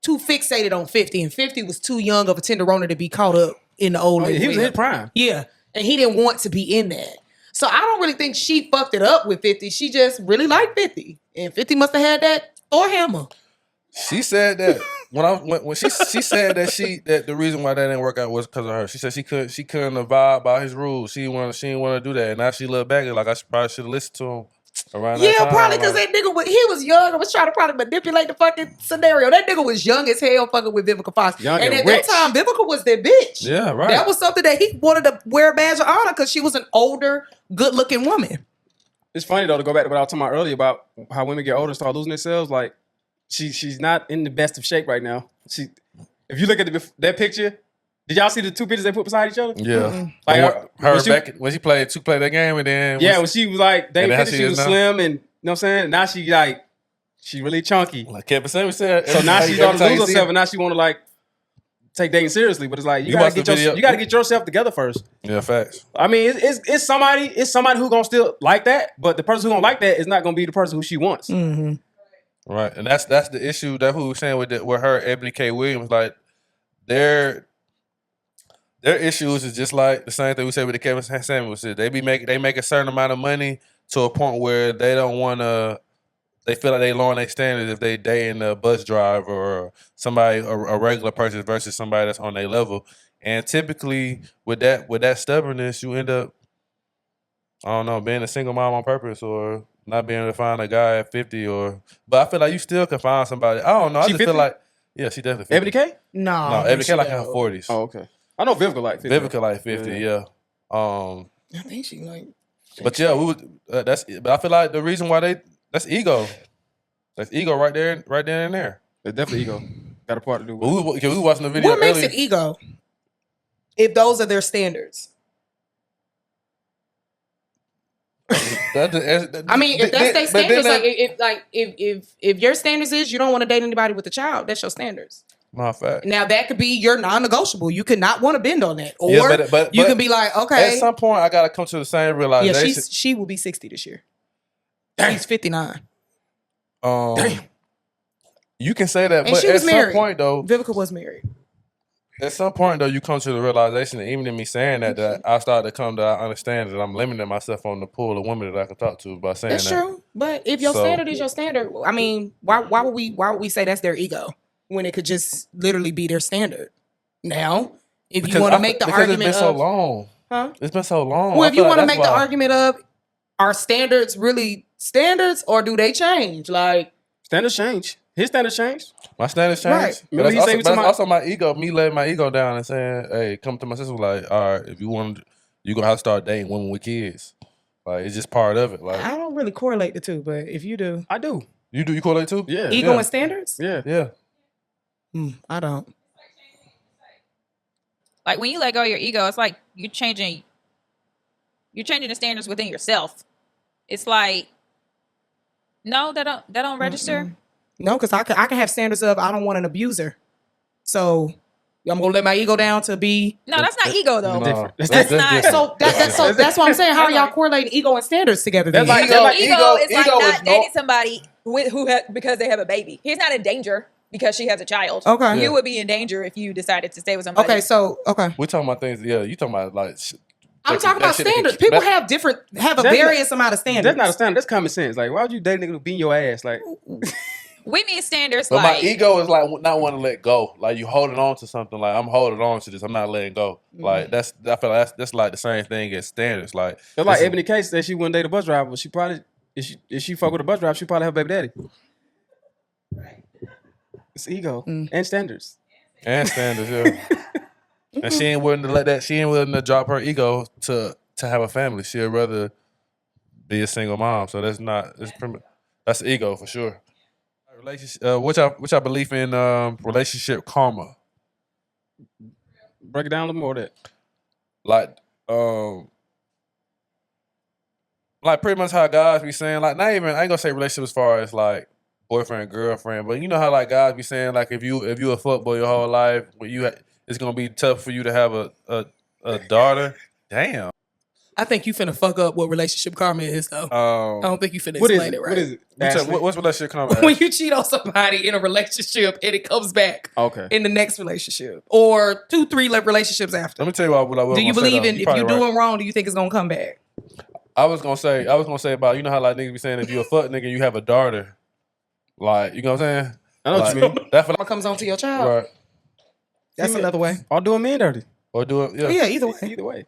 fixated on 50, and 50 was too young of a tenderoni to be caught up in the old. He was in his prime. Yeah, and he didn't want to be in that. So I don't really think she fucked it up with 50. She just really liked 50, and 50 must have had that Thor hammer. She said that when she said that the reason why that didn't work out was because of her. She said she couldn't abide by his rules. She didn't want to do that, and now she looked back and like I probably should have listened to him around that time. Yeah, probably because that nigga he was young and was trying to probably manipulate the fucking scenario. That nigga was young as hell, fucking with Vivica Fox, young and at rich. that time, Vivica was that bitch. Yeah, right. That was something that he wanted to wear a badge of honor because she was an older, good-looking woman. It's funny though to go back to what I was talking about earlier about how women get older and start losing themselves. Like she's not in the best of shape right now. If you look at that picture, did y'all see the two pictures they put beside each other? Yeah, like when she played that game, and then when she was like they picture she was slim, and you know what I'm saying. Now she really chunky. Like Kevin Samuel said. So now she's starting to lose herself, and now she want to like take dating seriously, but it's like you You watched gotta the video? you gotta get yourself together first. Yeah, facts. I mean, it's somebody who gonna still like that, but the person who gonna like that is not gonna be the person who she wants. Mm-hmm. Right, and that's the issue that who was saying with her Ebony K. Williams, like their issues is just like the same thing we said with the Kevin Samuels. They make a certain amount of money to a point where they don't want to. They feel like they lowering their standards if they dating a bus driver or somebody a regular person versus somebody that's on their level. And typically with that stubbornness, you end up, I don't know, being a single mom on purpose or not being able to find a guy at 50 but I feel like you still can find somebody. I don't know. I She just 50? feel like, yeah, she definitely 50. Ebony K? No, Ebony K like in her 40s. Oh, okay. I know Vivica like 50. Vivica like 50, yeah. I think she like. But yeah, but I feel like the reason why that's ego. That's ego right there and there. It's definitely ego. Got a part to do with But we watching the video What makes earlier. it ego? If those are their standards. I mean, if that's their standards, if your standards is you don't want to date anybody with a child, that's your standards. My fact. Now that could be your non-negotiable. You could not want to bend on that, or Yeah, but you can be like, okay, at some point I gotta come to the same yeah, realization. she will be 60 this year. She's 59. You can say that, And but she at was some married. point though, Vivica was married. at some point though, you come to the realization that even in me saying that I started to come to understand that I'm limiting myself on the pool of women that I can talk to by saying That's that. true. But if your So- standard is your standard, I mean, why would we say that's their ego when it could just literally be their standard? Now, if you want to make the argument it's been so of, long. huh? It's been so long. Well, I if you feel like want to that's make the why- argument of, are standards really standards or do they change? Like, standards change. His standards changed. My standards changed. Right. But Remember he that's saying also, to but my- that's also my ego, me letting my ego down and saying, hey, come to my sister, like, all right, if you want, you're going to have to start dating women with kids. Like, it's just part of it. Like, I don't really correlate the two, but if you do, I do. you correlate too? Yeah. ego Yeah. and standards, Yeah. Yeah. I don't. Like when you let go of your ego, it's like you're changing the standards within yourself. It's like, no, that don't register. No, because I can have standards of I don't want an abuser, so I'm gonna let my ego down to be. No, that's not ego though. No, different. That's that's not- different. So that's what I'm saying. How are y'all correlating ego and standards together? That's then? like- Ego ego is like is not no- dating somebody because they have a baby. He's not in danger because she has a child. Okay. You would be in danger if you decided to stay with somebody. Okay, so We're talking about things, yeah, you talking about, like, I'm talking about shit- standards. that- People have a That's various amount of standards. That's not a standard. That's common sense. Like, why would you date a nigga who beat your ass? Like, we mean standards But like my ego is like not wanting to let go. Like you holding on to something. Like I'm holding on to this. I'm not letting go. Like I feel like that's like the same thing as standards. Like it's like this is- Ebony K said she wouldn't date a bus driver, but she probably if she fuck with a bus driver, she probably have a baby daddy. It's ego and standards. and standards, yeah. And she ain't willing to let that. She ain't willing to drop her ego to have a family. She'd rather be a single mom. So that's not. That's ego for sure. Relationship. Which I believe in relationship karma. Break it down a little more. Of that. Like pretty much how guys be saying, like, not even, I ain't gonna say relationship as far as like boyfriend, girlfriend, but you know how like guys be saying, like, if you a fuckboy your whole life, it's gonna be tough for you to have a daughter. Damn. I think you finna fuck up what relationship karma is, though. I don't think you finna What is explain it? it right. What is it? What's relationship karma? When you cheat on somebody in a relationship and it comes back Okay. in the next relationship or 2-3 relationships after. Let me tell you what Do you believe in if you're doing doing wrong, do you think it's gonna come back? I was gonna say about, you know how like niggas be saying if you a fuck nigga and you have a daughter, like, you know what I'm saying? I know what you mean. That for What comes on to your child? right. That's another way. All doing men dirty. Or do it, yeah. Yeah, either way. Either way.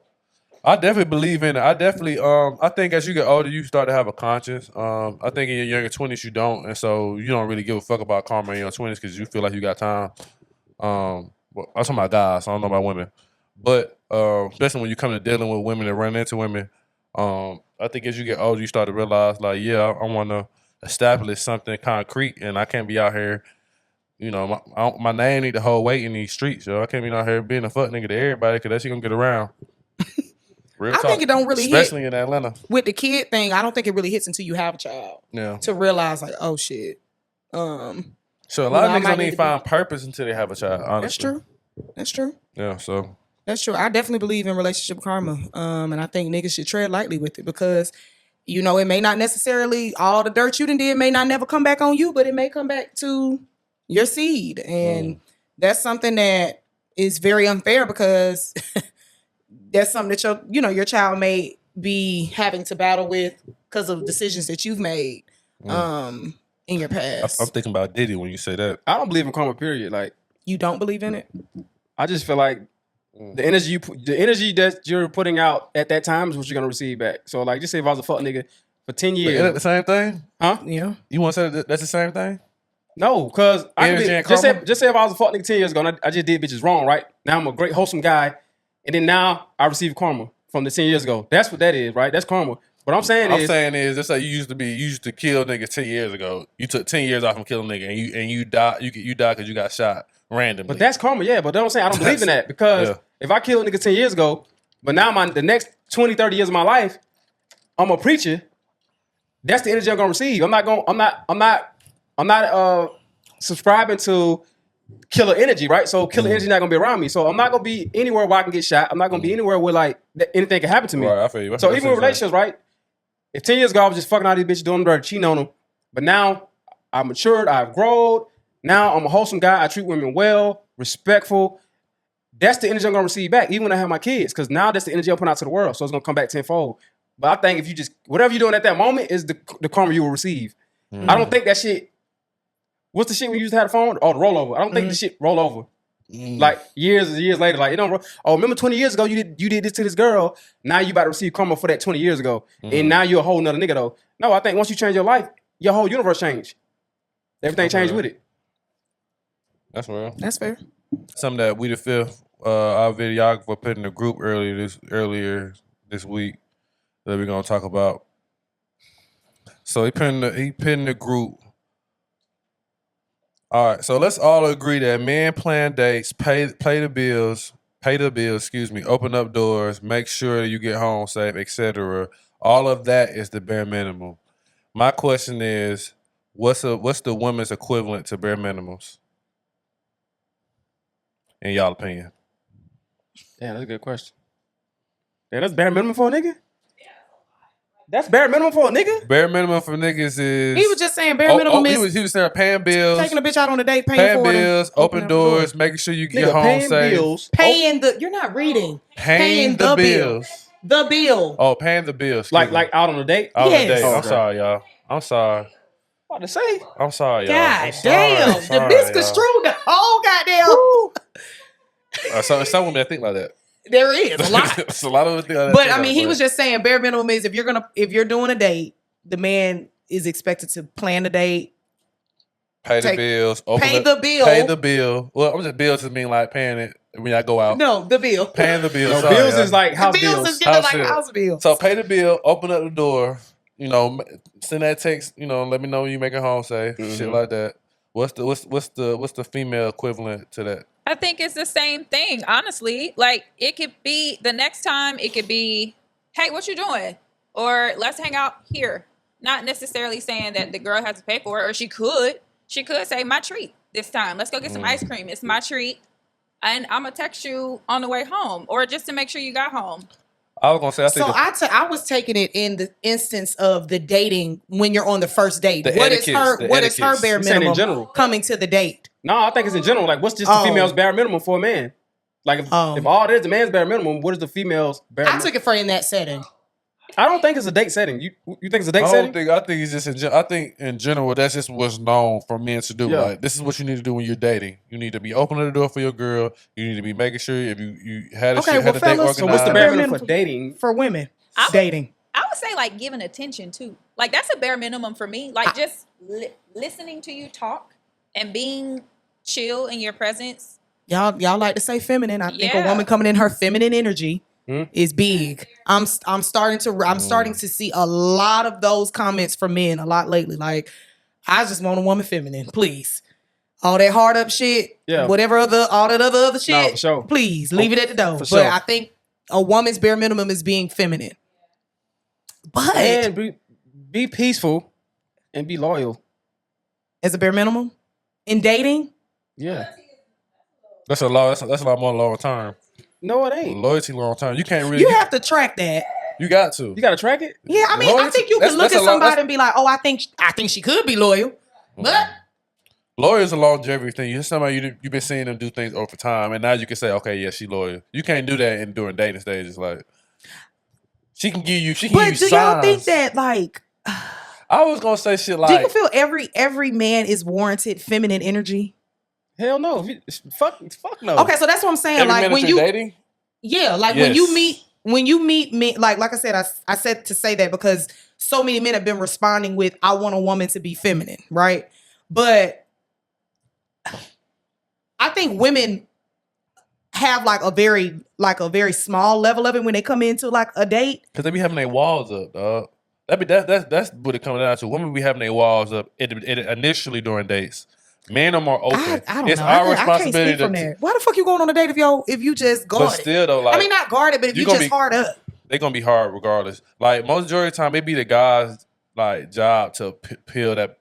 I definitely believe in it. I definitely, I think as you get older, you start to have a conscience. I think in your younger 20s, you don't. And so you don't really give a fuck about karma in your 20s because you feel like you got time. Well, I'm talking about guys, so I don't know about women. But especially when you come to dealing with women and run into women, I think as you get older, you start to realize, like, yeah, I want to establish something concrete and I can't be out here, you know, my name need to hold weight in these streets, yo. I can't be out here being a fuck nigga to everybody because that shit gonna get around. Real I talk. think it don't really especially hit in Atlanta. with the kid thing. I don't think it really hits until you have a child Yeah. to realize like, oh shit. So a lot You know, of I niggas might don't need even to find purpose until they have a child, honestly. That's true. That's true. Yeah, so That's true. I definitely believe in relationship karma. And I think niggas should tread lightly with it because, you know, it may not necessarily, all the dirt you done did may not never come back on you, but it may come back to your seed. And that's something that is very unfair because that's something that your child may be having to battle with because of decisions that you've made in your past. I'm thinking about Diddy when you say that. I don't believe in karma, period. Like, You don't believe in it? I just feel like the energy that you're putting out at that time is what you're gonna receive back. So like, just say if I was a fuck nigga for 10 years, Isn't that the same thing? huh? Yeah. You want to say that's the same thing? No, because Energy and just karma? say if I was a fuck nigga 10 years ago and I just did bitches wrong, right? Now I'm a great wholesome guy, and then now I receive karma from the 10 years ago. That's what that is, right? That's karma. What I'm saying is that's like you used to kill niggas 10 years ago. You took 10 years off from killing a nigga and you died because you got shot randomly. but that's karma, yeah. But I'm saying I don't believe in that because if I killed a nigga 10 years ago, but now the next 20, 30 years of my life, I'm a preacher. That's the energy I'm gonna receive. I'm not subscribing to killer energy, right? So killer energy not gonna be around me. So I'm not gonna be anywhere where I can get shot. I'm not gonna be anywhere where like anything can happen to me. Right, I feel you. So even with relationships, right? If 10 years ago I was just fucking all these bitches, doing them dirty, cheating on them, but now I've matured, I've grown. Now I'm a wholesome guy. I treat women well, respectful. That's the energy I'm gonna receive back, even when I have my kids, because now that's the energy I'm putting out to the world. So it's gonna come back tenfold. But I think if you just whatever you're doing at that moment is the karma you will receive. I don't think that shit. What's the shit we used to have the phone? Oh, the rollover. I don't think the shit roll over. Like years and years later, like it don't. Oh, remember 20 years ago you did this to this girl. Now you about to receive karma for that 20 years ago, and now you're a whole nother nigga though. No, I think once you change your life, your whole universe changed. Everything changed with it. That's real. That's fair. Something that We the Fifth, our videographer, put in the group earlier this week that we're gonna talk about. So he put in the group. All right, so let's all agree that men plan dates, pay the bills, open up doors, make sure you get home safe, etc. All of that is the bare minimum. My question is, what's the woman's equivalent to bare minimums? In y'all opinion? Yeah, that's a good question. Yeah, that's bare minimum for a nigga? That's bare minimum for a nigga? Bare minimum for niggas is... He was just saying bare minimum is... He was saying paying bills. Taking a bitch out on a date, paying for bills, them. open doors, making sure you get Nigga, home paying safe. bills. Paying the... You're not reading. Paying the bills. The bill. Oh, paying the bills. Like out on a date? Out on a Yes. date. Oh, I'm okay. sorry, y'all. I'm sorry. What to say? I'm sorry, y'all. God I'm sorry. damn. I'm The sorry, misconstrued the whole goddamn... y'all. Some women that think like that. There is a lot. It's a lot of them think like that. But I mean, he was just saying bare minimum is if you're doing a date, the man is expected to plan the date, pay the bills, pay the bill. Pay the bill. Well, I'm just bills just mean like paying it when I go out. No, the bill. Paying the bill. No, Sorry, bills y'all. is like house bills bills. is giving like house bills. So pay the bill, open up the door, send that text, let me know when you make it home safe, shit like that. What's the female equivalent to that? I think it's the same thing, honestly. Like, it could be the next time, it could be, hey, what you doing? Or let's hang out here. Not necessarily saying that the girl has to pay for it, or she could say, my treat this time. Let's go get some ice cream. It's my treat. And I'm going to text you on the way home, or just to make sure you got home. I was going to say, I was taking it in the instance of the dating when you're on the first date. The What is etiquettes. her bare I'm saying in minimum general. coming to the date? No, I think it's in general. Like, what's just the female's bare minimum for a man? Like, if all it is the man's bare minimum, what is the female's bare minimum? I took it for in that setting. I don't think it's a date setting. You think it's a date setting? I think it's just I think in general that's just what's known for men to do. Yeah. Like, this is what you need to do when you're dating. You need to be opening the door for your girl. You need to be making sure if you had a date fellas, organized. So what's the bare minimum for dating? For women dating? I would say, like, giving attention, too. Like, that's a bare minimum for me. Like, just listening to you talk and being chill in your presence. Y'all like to say feminine. I think a woman coming in her feminine energy is big. I'm starting to see a lot of those comments from men a lot lately. Like, I just want a woman feminine, please. All that hard up shit, whatever all that other shit, No, for sure. please leave it at the door. But sure. I think a woman's bare minimum is being feminine. But And be peaceful and be loyal. as a bare minimum in dating, Yeah. That's a lot. That's a lot more long term. No, it ain't. Loyalty long term. You can't really. You have to track that. You got to. You got to track it. Yeah, I mean, I Loyalty- think you can that's- look that's at a lot- somebody and be like, oh, I think she could be loyal, but Loyal is a longevity thing. You're somebody you've been seeing them do things over time, and now you can say, okay, yeah, she loyal. You can't do that during dating stages. Like she can give you. She can give but you do signs. y'all think that like? I was gonna say shit like. Do you feel every man is warranted feminine energy? Hell no. Fuck no. Okay, so that's what I'm saying. every Like minute when you're you, dating. yeah, like Yes. when you meet me, like I said, I said to say that because so many men have been responding with, I want a woman to be feminine, right? But I think women have like a very small level of it when they come into like a date. Because they be having their walls up, dog. That's what it comes down to. Women be having their walls up initially during dates. Men are more open. I don't it's know. our I can't responsibility speak from there. Why the fuck you going on a date if you just guard But it? still though, like I mean, not guard it, but if you gonna just be- hard up. they gonna be hard regardless. Like most majority of the time, it be the guys like job to peel that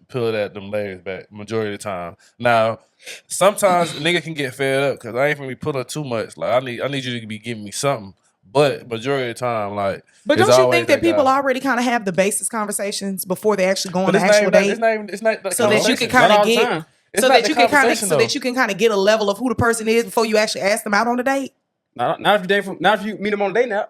them layers back. Majority of the time. Now, sometimes a nigga can get fed up because I ain't finna be pulling too much. Like I need you to be giving me something. But majority of the time, like. But it's don't you always think that people guy. already kind of have the basis conversations before they actually go on But the it's not actual even date? it's not the So that you can conversation. kind Not of all the get, time. It's so not that the you can kind of, conversation, so though. that you can kind of get a level of who the person is before you actually ask them out on the date. Not if you meet them on a date now.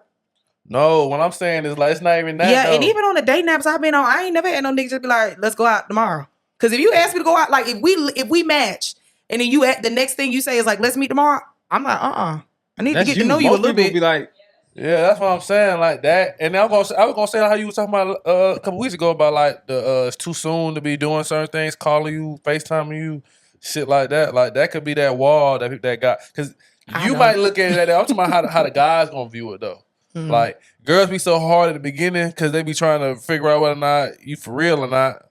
No, what I'm saying is like it's not even that. Yeah, though. and even on the date naps I've been on, I ain't never had no niggas just be like, "Let's go out tomorrow." Because if you ask me to go out, like if we match, and then the next thing you say is like, "Let's meet tomorrow," I'm like, I need to get to know you a Most little people bit. Be like, Yeah, that's what I'm saying, like that. And I was gonna say how you was talking about a couple weeks ago about like it's too soon to be doing certain things, calling you, FaceTiming you, shit like that. Like that could be that wall that guy, because I you know. might look at it. I'm talking about how the guys gonna view it though. Mm-hmm. Like girls be so hard at the beginning because they be trying to figure out whether or not you for real or not.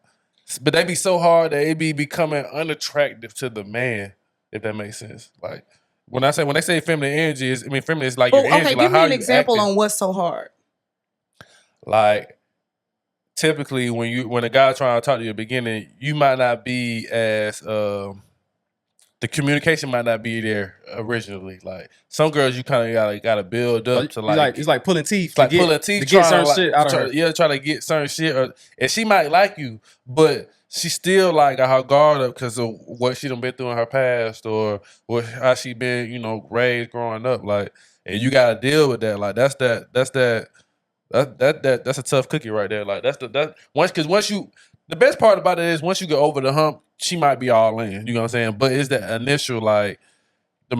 But they be so hard that it be becoming unattractive to the man, if that makes sense. Like. When they say feminine energy, feminine is like Well, your energy. okay, like give me how an you example acting. on what's so hard. Like typically when a guy trying to talk to you at the beginning, you might not be as the communication might not be there originally. Like some girls you kind of gotta build up to it's like pulling teeth. it's like to get, pulling teeth to get certain like, shit out of her. Yeah, try to get certain shit, and she might like you, but she still like got her guard up because of what she done been through in her past or how she been, raised growing up. Like, and you gotta deal with that. Like that's a tough cookie right there. Like once you the best part about it is once you get over the hump, she might be all in. You know what I'm saying? But it's that initial the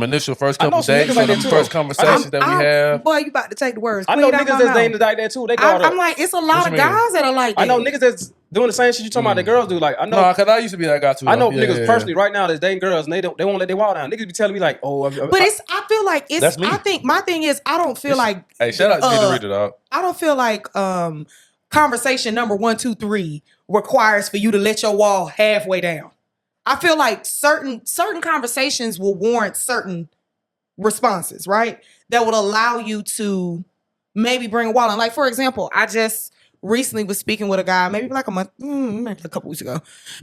initial first I know couple some days, niggas like the that too, first though. conversations that we have. Boy, you about to take the words. I know clean out niggas my that's dating mouth. like that too. They guard I'm up. like, it's a lot of you mean? guys that are like that. I know niggas that's doing the same shit you talking about. The girls do. Like I know. No, because I used to be that guy too. I know though. Yeah, niggas yeah, personally right now that's dating girls and they won't let their wall down. Niggas be telling me like, oh, But I feel like That's me. I think my thing is I don't feel like Hey, shout out to me to read it out. I don't feel like conversation number 1, 2, 3 requires for you to let your wall halfway down. I feel like certain conversations will warrant certain responses, right? That would allow you to maybe bring a wall in. Like, for example, I just recently was speaking with a guy, maybe like maybe a couple weeks ago.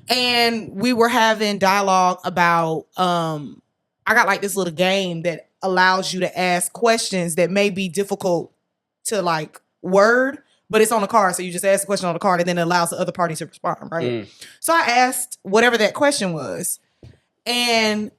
And we were having dialogue about, I got like this little game that allows you to ask questions that may be difficult to like word, but it's on the card. So you just ask the question on the card and then it allows the other party to respond, right? So I asked whatever that question was. And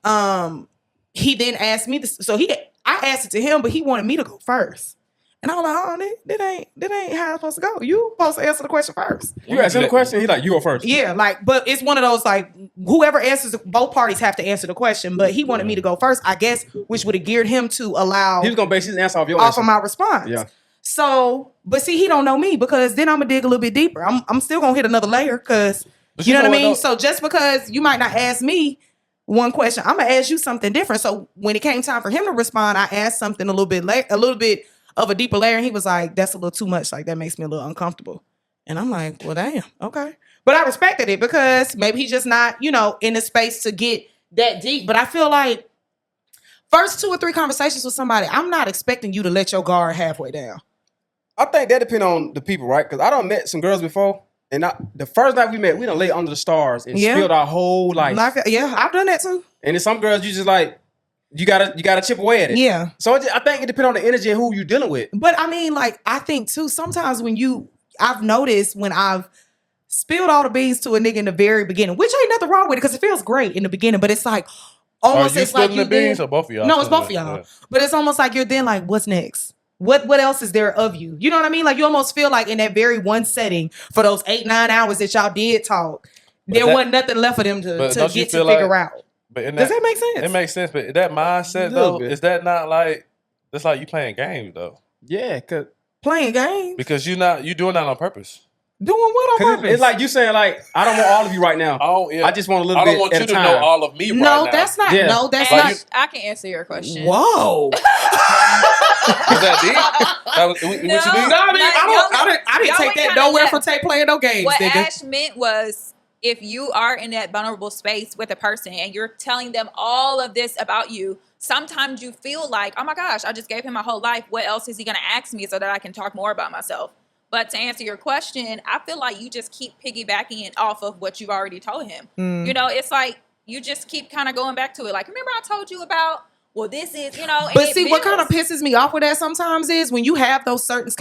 he then asked me this. So I asked it to him, but he wanted me to go first. And I was like, oh, that ain't how it's supposed to go. You supposed to answer the question first. You ask him the question, he like, you go first. Yeah, like, but it's one of those like whoever answers, both parties have to answer the question. But he wanted me to go first, I guess, which would have geared him to allow He was gonna base his answer off your off answer. of my response. Yeah. So, but see, he don't know me because then I'm gonna dig a little bit deeper. I'm still gonna hit another layer because you know what I mean. So just because you might not ask me one question, I'm gonna ask you something different. So when it came time for him to respond, I asked something a little bit of a deeper layer, and he was like, "That's a little too much. Like that makes me a little uncomfortable." And I'm like, "Well, damn, okay." But I respected it because maybe he's just not, in the space to get that deep. But I feel like first 2 or 3 conversations with somebody, I'm not expecting you to let your guard halfway down. I think that depends on the people, right? Because I done met some girls before, and the first night we met, we done lay under the stars and spilled our whole life. Yeah, I've done that too. And then some girls, you just like, you gotta chip away at it. Yeah. So I think it depends on the energy and who you're dealing with. But I mean, like, I think too, sometimes I've noticed when I've spilled all the beans to a nigga in the very beginning, which ain't nothing wrong with it because it feels great in the beginning, but it's like almost Are you it's like spilling you the beans then, or both of y'all? no, it's spilling both of it? y'all. Yeah. But it's almost like you're then like, what's next? What else is there of you? You know what I mean? Like you almost feel like in that very one setting for those 8-9 hours that y'all did talk, there wasn't nothing left for them to don't you get to feel figure like- out. But in Does that make sense? It makes sense, but that mindset A little though, bit. is that not like it's like you playing games though? Yeah, cause Playing games? Because you doing that on purpose. Doing what on purpose? it's like you saying like I don't want all of you right now. I just want a little I bit don't want at you a to time. know all of me right now. No, that's not. Yeah. No, that's And not. I can answer your question. Whoa. Was that deep? That was, what you No. mean? No, I mean, I didn't y'all take went that kinda nowhere left. for playing no games, What nigga. Ash meant was if you are in that vulnerable space with a person and you're telling them all of this about you, sometimes you feel like, oh my gosh, I just gave him my whole life. What else is he going to ask me so that I can talk more about myself? But to answer your question, I feel like you just keep piggybacking off of what you've already told him. You know, it's like you just keep kind of going back to it. Like, remember I told you about, well, this is, you know. And But it see, what kind of builds. pisses me off with that sometimes is when you have those certain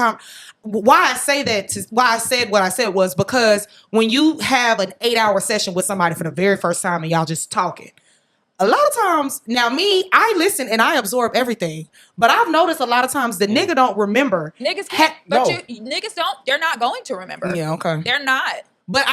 why I say that, why I said what I said was because when you have an 8-hour session with somebody for the very first time and y'all just talking, a lot of times, now me, I listen and I absorb everything, but I've noticed a lot of times the nigga don't remember. Niggas can't, but no. niggas don't, they're not going to remember. Yeah, okay. They're not. But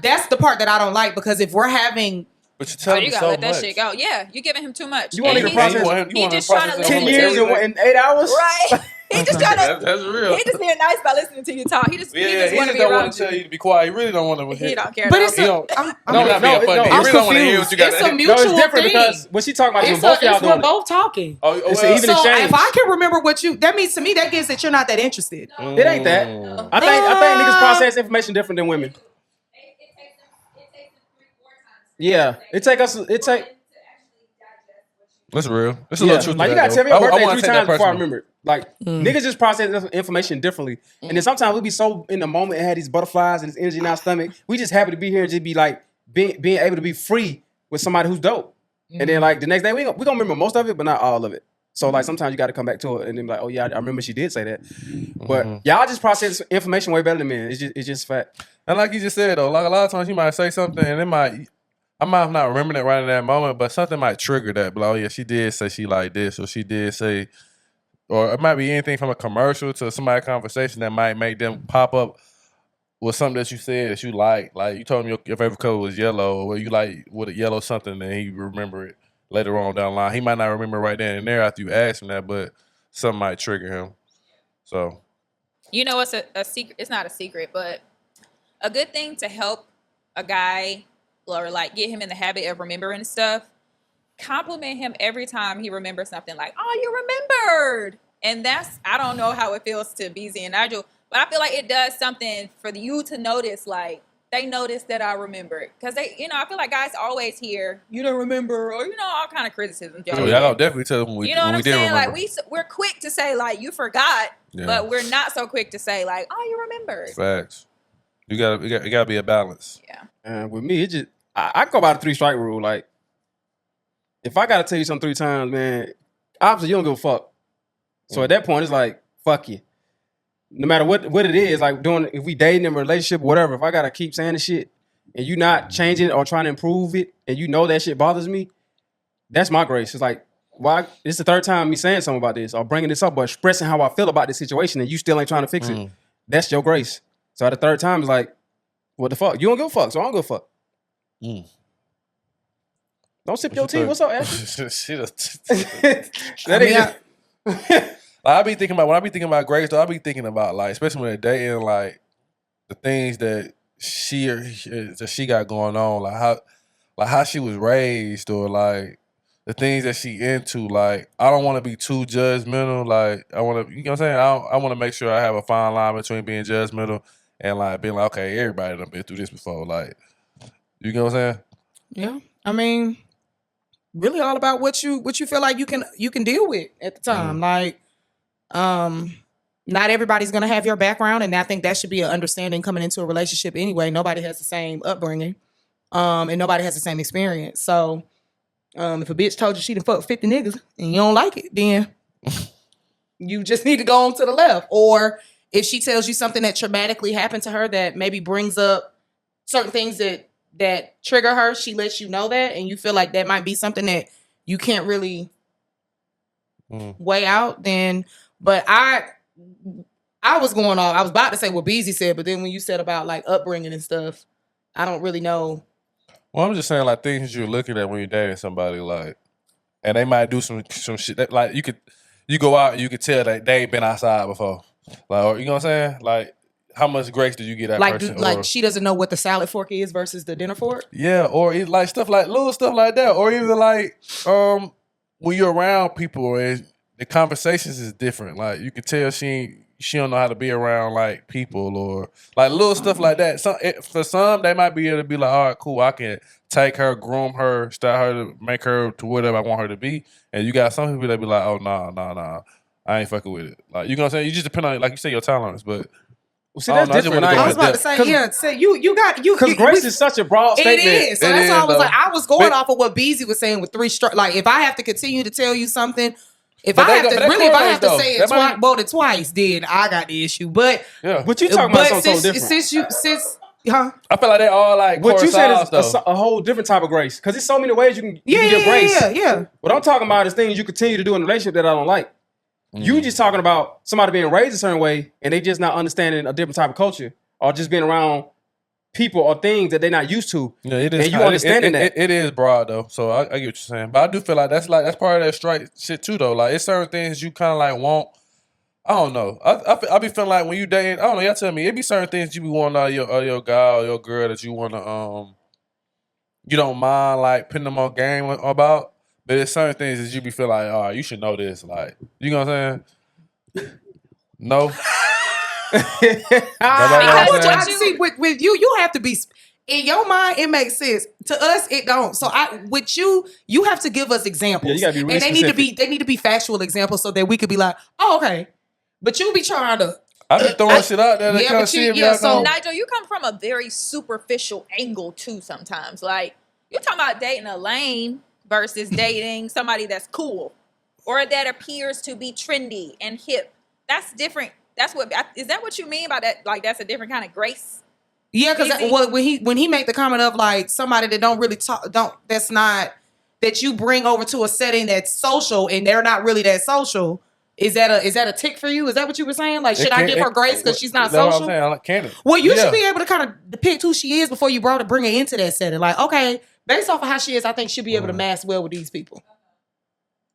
that's the part that I don't like because if we're having, But you're Oh, telling you me gotta so let that much. shit go. Yeah, you're giving him too much. You want And nigga to he's- process he just trying to 10 listen years to you. in 8 hours. Right. He just trying to. That's real. He just being nice by listening to you talk. He just Yeah, he just want to be don't around want to tell you. you to be quiet. He really don't want to. He don't care. but though. it's He don't. I'm You're not being funny. no, He I'm really don't want to hear what you got It's to a say. mutual No, it's different thing. because what she talking about is when both y'all We're doing it. both talking. Oh, It's well, an even So exchange. if I can remember what that means to me, that gives that you're not that interested. It ain't that. I think niggas process information different than women. Yeah, That's real. It's a yeah. little truth. Like to you gotta that, tell me though. your I birthday wanna 3 take that times before I personal. remember it. Like niggas just process information differently, and then sometimes we be so in the moment and had these butterflies and this energy in our stomach. We just happy to be here and just be like being able to be free with somebody who's dope. And then like the next day we gonna remember most of it, but not all of it. So like sometimes you got to come back to it and then be like, oh yeah, I remember she did say that. But y'all just process information way better than men. It's just fact. And like you just said though, like a lot of times you might say something and I might have not remembered it right in that moment, but something might trigger that. But oh yeah, she did say she like this, or she did say, or it might be anything from a commercial to somebody's conversation that might make them pop up with something that you said that you like. Like you told him your favorite color was yellow, or you like with a yellow something, and he remember it later on down the line. He might not remember right then and there after you ask him that, but something might trigger him. So You know, it's a secret. It's not a secret, but a good thing to help a guy or like get him in the habit of remembering stuff. Compliment him every time he remembers something. Like, oh, you remembered. And I don't know how it feels to BZ and Nigel, but I feel like it does something for you to notice, like, they notice that I remembered. Because I feel like guys always hear, you don't remember, or, all kind of criticism. yeah, I'll definitely tell them You know what I'm did saying? remember. Like, we're quick to say, like, you forgot, Yeah. but we're not so quick to say, like, oh, you remembered. Facts. It gotta be a balance. Yeah. With me, it just I go by the 3-strike rule. Like, if I gotta tell you something 3 times, man, obviously you don't give a fuck. So at that point, it's like, fuck you. No matter what it is, like if we dating in a relationship, whatever, if I gotta keep saying the shit and you not changing it or trying to improve it, and you know that shit bothers me, that's my grace. It's like, why? This is the 3rd time me saying something about this or bringing this up or expressing how I feel about this situation, and you still ain't trying to fix it. That's your grace. So at the 3rd time, it's like, what the fuck? You don't give a fuck, so I don't give a fuck. Don't sip your tea. What's up, Ashley? I be thinking about when I be thinking about Grace, though, I be thinking about like, especially when they're dating, like the things that she got going on, like how she was raised, or like the things that she into. Like, I don't want to be too judgmental. Like, I want to, you know what I'm saying? I want to make sure I have a fine line between being judgmental and like being like, okay, everybody done been through this before. Like, you know what I'm saying? Yeah, I mean, really all about what you feel like you can deal with at the time. Like, not everybody's gonna have your background, and I think that should be an understanding coming into a relationship anyway. Nobody has the same upbringing, and nobody has the same experience. So, If a bitch told you she done fucked 50 niggas and you don't like it, then you just need to go on to the left. Or if she tells you something that traumatically happened to her that maybe brings up certain things that trigger her, she lets you know that, and you feel like that might be something that you can't really weigh out, then. But I was going off. I was about to say what Beezy said, but then when you said about like upbringing and stuff, I don't really know. Well, I'm just saying like things you're looking at when you're dating somebody, like, and they might do some shit that, like, you go out and you could tell that they ain't been outside before, like, or, you know what I'm saying, like, how much grace do you get that Like, person? like she doesn't know what the salad fork is versus the dinner fork. Yeah, or like stuff like little stuff like that, or even like when you're around people and the conversations is different. Like you can tell she don't know how to be around like people or like little stuff like that. For some, they might be able to be like, all right, cool, I can take her, groom her, style her to make her to whatever I want her to be. And you got some people that be like, oh nah, I ain't fucking with it. Like, you know what I'm saying? You just depend on, like you say, your tolerance, but. Well, see, that's different. I was about to say, yeah. So you got because grace is such a broad statement. It is. So that's why I was like, I was going off of what Beezy was saying with three like, if I have to continue to tell you something, if I have to say it more than twice, then I got the issue. But but you talking about something so different. Since I feel like they all like what you said is a whole different type of grace because there's so many ways you can give grace. Yeah. What I'm talking about is things you continue to do in a relationship that I don't like. You just talking about somebody being raised a certain way and they just not understanding a different type of culture or just being around people or things that they're not used to. Yeah, it is. And you understanding that. It is broad though, so I get what you're saying. But I do feel like that's part of that straight shit too though. Like it's certain things you kind of like want. I don't know. I be feeling like when you dating, I don't know. Y'all tell me it be certain things you be wanting out of your guy or your girl that you want to you don't mind like putting them on game about. But there's certain things that you be feel like, you should know this. Like, you know what I'm saying? No. See, with you have to be in your mind. It makes sense to us. It don't. So with you have to give us examples. Yeah, you gotta be really and they need to be factual examples so that we could be like, oh, okay. But you be trying to. I be throwing shit out there to kind of see if y'all so Nigel, you come from a very superficial angle too. Sometimes, like you're talking about dating a lame versus dating somebody that's cool or that appears to be trendy and hip. That's different. Is that what you mean by that? Like that's a different kind of grace? Yeah, because when he made the comment of like somebody that don't really talk, that's not that you bring over to a setting that's social and they're not really that social. Is that a tick for you? Is that what you were saying? Like, should I give her grace because she's not social? What I'm saying. I like Canada. Well, you should be able to kind of depict who she is before you bring her into that setting. Like, okay, based off of how she is, I think she'll be able to mask well with these people.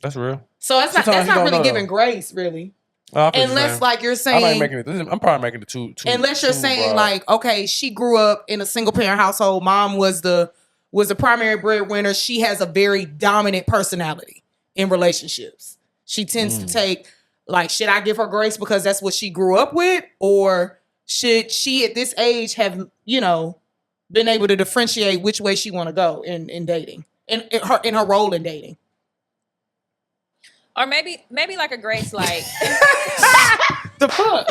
That's real. So that's not really giving grace, really. Unless, like you're saying, I'm probably making it too. Unless you're saying, like, okay, she grew up in a single parent household. Mom was the primary breadwinner. She has a very dominant personality in relationships. She tends to take, like, should I give her grace because that's what she grew up with, or should she at this age have, been able to differentiate which way she want to go in dating, in her role in dating? Or maybe like a grace, like the fuck.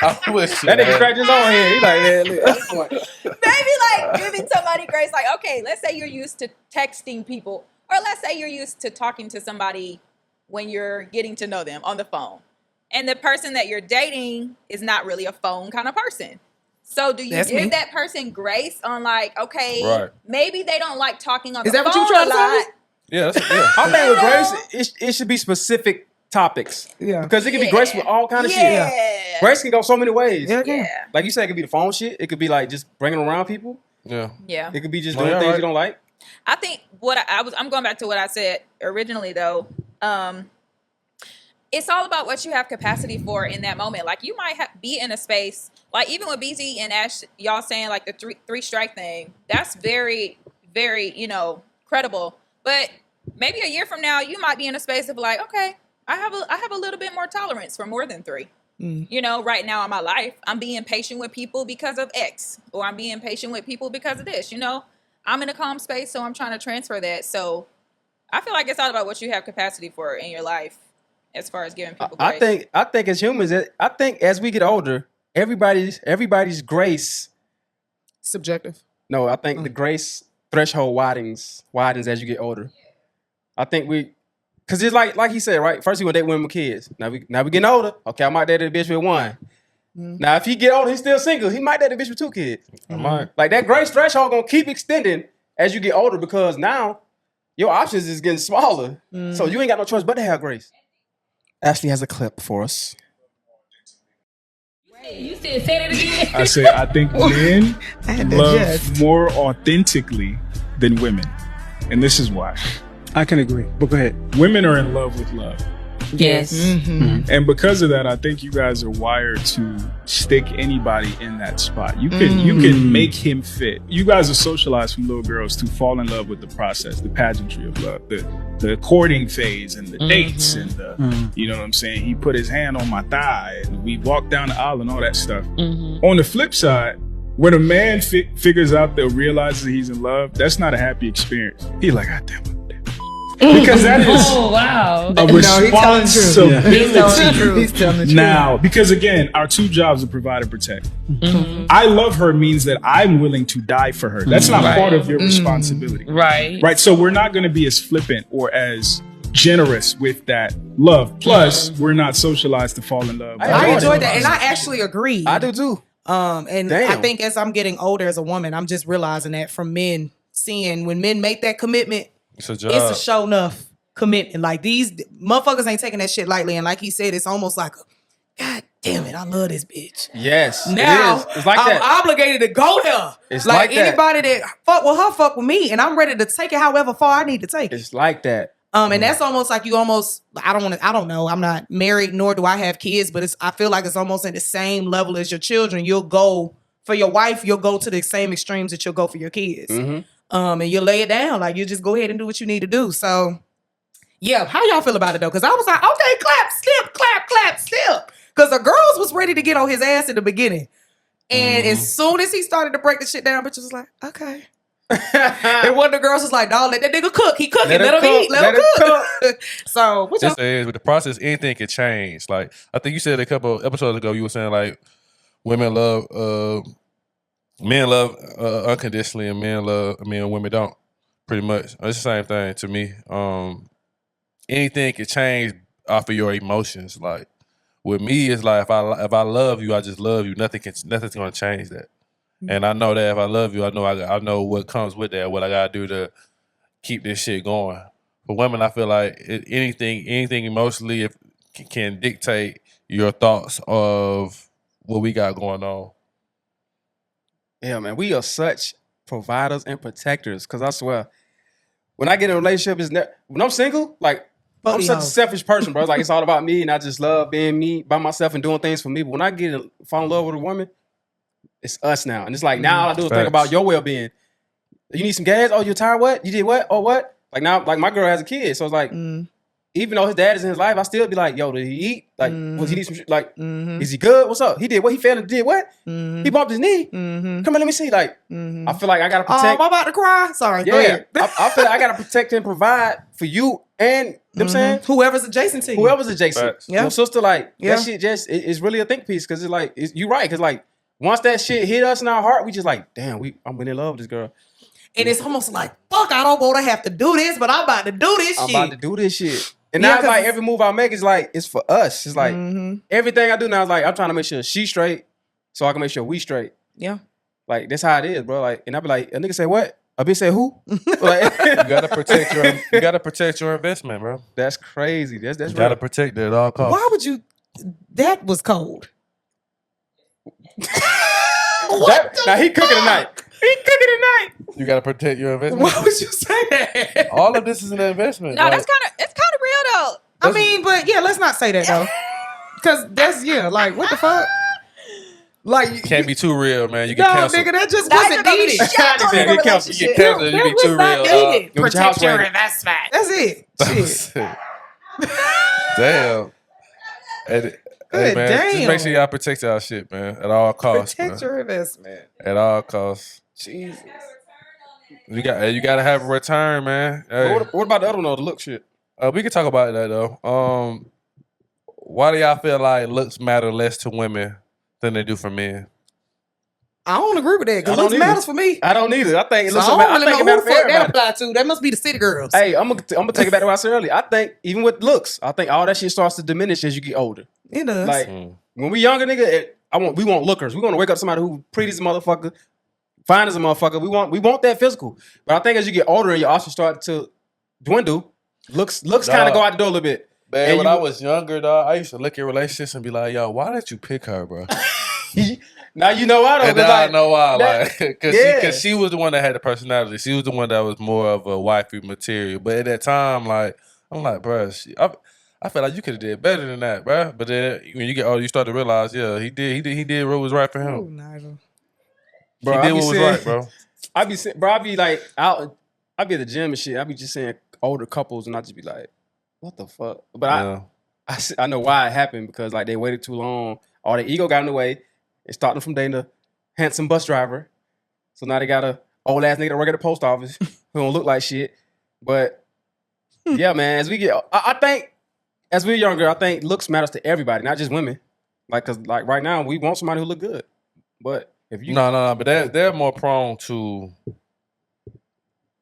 I wish that nigga cracked his own head. He like, maybe like giving somebody grace, like, okay, let's say you're used to texting people, or let's say you're used to talking to somebody when you're getting to know them on the phone, and the person that you're dating is not really a phone kind of person. So do you give that person grace on like, okay, maybe they don't like talking on the phone what you trying a lot. to say? Yeah, I think with grace, it should be specific topics. Yeah, because it can be grace with all kind of shit. Yeah. Grace can go so many ways. Yeah. Like you said, it could be the phone shit. It could be like just bringing around people. Yeah. It could be just doing things you don't like. I think I'm going back to what I said originally though. It's all about what you have capacity for in that moment. Like you might be in a space, like even with BZ and Ash, y'all saying like the three strike thing. That's very, very, credible. But maybe a year from now, you might be in a space of like, okay, I have a little bit more tolerance for more than 3. Right now in my life, I'm being patient with people because of X, or I'm being patient with people because of this. I'm in a calm space, so I'm trying to transfer that. So I feel like it's all about what you have capacity for in your life, as far as giving people grace. I think as humans, I think as we get older, everybody's grace subjective. No, I think the grace threshold widens as you get older. I think because it's like he said, right? First, we gonna date women with kids. Now we getting older. Okay, I might date a bitch with one. Now, if he get older, he's still single. He might date a bitch with 2 kids. I might. Like that grace threshold gonna keep extending as you get older because now your options is getting smaller. So you ain't got no choice but to have grace. Ashley has a clip for us. You said say that again. I say I think men love adjust. more authentically than women. And this is why. I can agree, but go ahead. Women are in love with love. Yes. And because of that, I think you guys are wired to stick anybody in that spot. You can make him fit. You guys are socialized from little girls to fall in love with the process, the pageantry of love, the courting phase and the dates and the, you know what I'm saying? He put his hand on my thigh and we walked down the aisle and all that stuff. On the flip side, when a man figures out that realizes he's in love, that's not a happy experience. He's like, God damn it. Because that is Oh wow. a responsibility. He's telling the truth. Now, because again, our 2 jobs are provide and protect. I love her means that I'm willing to die for her. That's not part of your responsibility. Right. So we're not going to be as flippant or as generous with that love. Plus, we're not socialized to fall in love. I enjoyed that, and I actually agree. I do too. And Damn. I think as I'm getting older as a woman, I'm just realizing that from men, seeing when men make that commitment, It's a job. it's a show enough commitment. Like these motherfuckers ain't taking that shit lightly. And like he said, it's almost like, God damn it, I love this bitch. Yes. Now it is. It's like I'm that. obligated to go there. It's like that. anybody that fuck with her, fuck with me, and I'm ready to take it however far I need to take it. It's like that. And that's almost like I don't know. I'm not married, nor do I have kids, but I feel like it's almost at the same level as your children. You'll go for your wife, you'll go to the same extremes that you'll go for your kids. And you'll lay it down. Like you just go ahead and do what you need to do. So yeah, how y'all feel about it though? Because I was like, okay, clap, slip, clap, clap, slip. Because the girls was ready to get on his ass in the beginning. And as soon as he started to break the shit down, bitches was like, okay. And one of the girls was like, dog, let that nigga cook. He cooking. Let him eat. Let him cook. So what y'all? This is with the process, anything can change. Like I think you said a couple episodes ago, you were saying like men love unconditionally and women don't. Pretty much. It's the same thing to me. Anything can change off of your emotions. Like with me, it's like if I love you, I just love you. Nothing's gonna change that. And I know that if I love you, I know what comes with that, what I gotta do to keep this shit going. For women, I feel like anything emotionally can dictate your thoughts of what we got going on. Yeah, man, we are such providers and protectors. Cause I swear, when I get in a relationship, when I'm single, like I'm such a selfish person, bro. It's like it's all about me, and I just love being me by myself and doing things for me. But when I fall in love with a woman, it's us now, and it's like now all I do is think about your well-being. You need some gas? Oh, you're tired? What? You did what? Oh, what? Like now, like my girl has a kid, so it's like even though his dad is in his life, I still be like, yo, did he eat? Like, was he need some? Like, is he good? What's up? He did what? He failed and did what? He bumped his knee. Come on, let me see. Like, I feel like I gotta protect. I'm about to cry. Sorry. Yeah, Go ahead. I feel like I gotta protect and provide for you and. You know what I'm saying? Whoever's adjacent to you. Whoever's adjacent. Facts. Your sister, like, that shit just, it's really a think piece because it's like, you're right. Because, like, once that shit hit us in our heart, we just like, damn, I'm really in love with this girl. And it's almost like, fuck, I don't want to have to do this, but I'm about to do this shit. I'm about to do this shit. And now it's like every move I make is like, it's for us. It's like, everything I do now is like, I'm trying to make sure she's straight so I can make sure we straight. Yeah. Like, that's how it is, bro. Like, and I be like, a nigga say what? A bitch say who? Like, You gotta protect your investment, bro. that's crazy. That's You real. gotta protect it at all costs. Why would you? That was cold. Now he cooking tonight. You gotta protect your investment. Why would you say that? All of this is an investment. No, like, it's kind of real though. I mean, but yeah, let's not say that though. Because that's, like, what the fuck? Like, can't be too real, man. You get no, canceled. nigga, that just That's wasn't gonna be needed. shot on You in a get canceled. You relationship. get canceled. You That be was too not real. needed. Your Protect house your ready. investment. That's it. Shit. Damn. Hey, man, just damn. make sure y'all protect y'all shit, man, at all costs. Protect man. your investment. At all costs. Jesus. You gotta have a return, man. Hey. What about the other one though, the look shit? We can talk about that though. Why do y'all feel like looks matter less to women than they do for men? I don't agree with that I because don't looks either. matters for me. I don't either. I think it So looks. I don't really I think know it who the matters for fuck that everybody. apply to. That must be the city girls. Hey, I'm gonna take it back to what I said earlier. I think even with looks, I think all that shit starts to diminish as you get older. It does. Like when we younger, nigga, we want lookers. We want to wake up somebody who pretty as a motherfucker, fine as a motherfucker. We want that physical. But I think as you get older and your options start to dwindle, looks kind of go out the door a little bit. Man, And when you- I was younger, dog, I used to look at relationships and be like, yo, why did you pick her, bro? Now you know why though. And 'cause, now I like, know why, that- like, because she was the one that had the personality. She was the one that was more of a wifey material. But at that time, like, I'm like, bro, I felt like you could have did better than that, bro. But then when you get older, you start to realize, yeah, he did what was right for him. Ooh, Nigel. Bro, he I did be what was saying- right, bro. I be like out. I be at the gym and shit. I be just saying older couples, and I just be like, what the fuck? But Yeah. I know why it happened because like they waited too long. All their ego got in the way. It started from dating a handsome bus driver. So now they got a old ass nigga that work at the post office who don't look like shit. But yeah, man, as we get, I think as we're younger, I think looks matters to everybody, not just women. Like, cause like right now we want somebody who look good. But if you No, but they're more prone to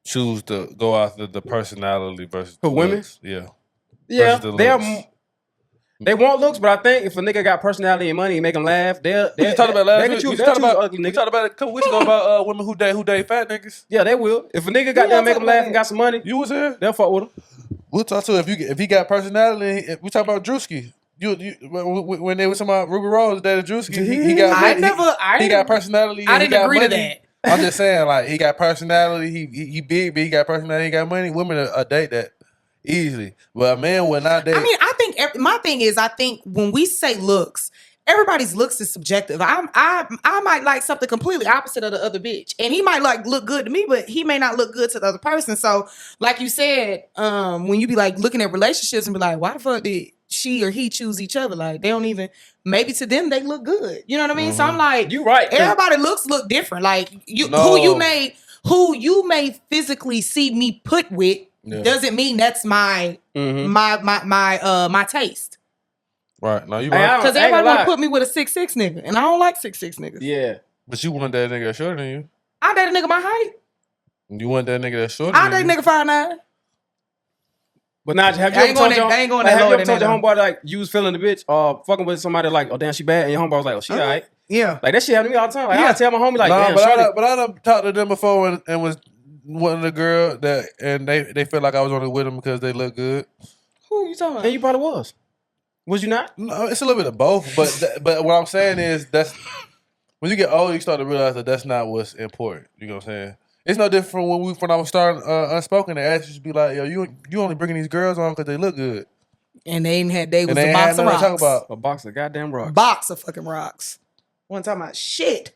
choose to go after the personality versus For the women? looks. Yeah. yeah, versus the looks. they want looks, but I think if a nigga got personality and money and make them laugh, they'll We talked about last they week. can We choose talked about ugly we niggas. talked about it a couple weeks ago about women who date fat niggas. Yeah, they will. If a nigga got them make them laugh and got some money, You was here. they'll fuck with him. We'll talk to if he got personality. We talk about Drewski. When they was talking about Ruby Rose, that Drewski, he got he got personality. I and he didn't got agree to money. that. I'm just saying, like he got personality. He big, but he got personality. He got money. Women are date that easily, but a man will not date. I mean, I think my thing is, I think when we say looks, everybody's looks is subjective. I might like something completely opposite of the other bitch, and he might like look good to me, but he may not look good to the other person. So, like you said, when you be like looking at relationships and be like, why the fuck did she or he choose each other? Like they don't even. Maybe to them they look good. You know what I mean? So I'm like, You right. everybody looks look different. Like you, No. who you may physically see me put with doesn't mean that's my my taste. Right? No, you Hey, right. Because I ain't everybody gonna want lie. to put me with a 6'6" nigga, and I don't like 6'6" niggas. Yeah. But you want that nigga that's shorter than you. I date a nigga my height. You want that nigga that's shorter I than date a you. nigga 5'9". But now, have you I ever ain't told going your that- I ain't going like, that have you lower ever than told your that, homeboy like you was feeling the bitch or fucking with somebody like, oh damn, she bad, and your homeboy was like, oh she alright. Yeah. Like that shit happen to me all the time. Like I tell my homie like, Nah, damn, but shorty. but I done talked to them before and was one of the girl that and they felt like I was only with them because they look good. Who you talking about? And you probably was. Was you not? No, it's a little bit of both, but what I'm saying is that's when you get older, you start to realize that that's not what's important. You know what I'm saying? It's no different from when I was starting Unspoken. They asked you to be like, yo, you only bringing these girls on because they look good, And they was and they a ain't box had of nothing rocks. to talk about. A box of goddamn rocks. Box of fucking rocks. One talking about shit.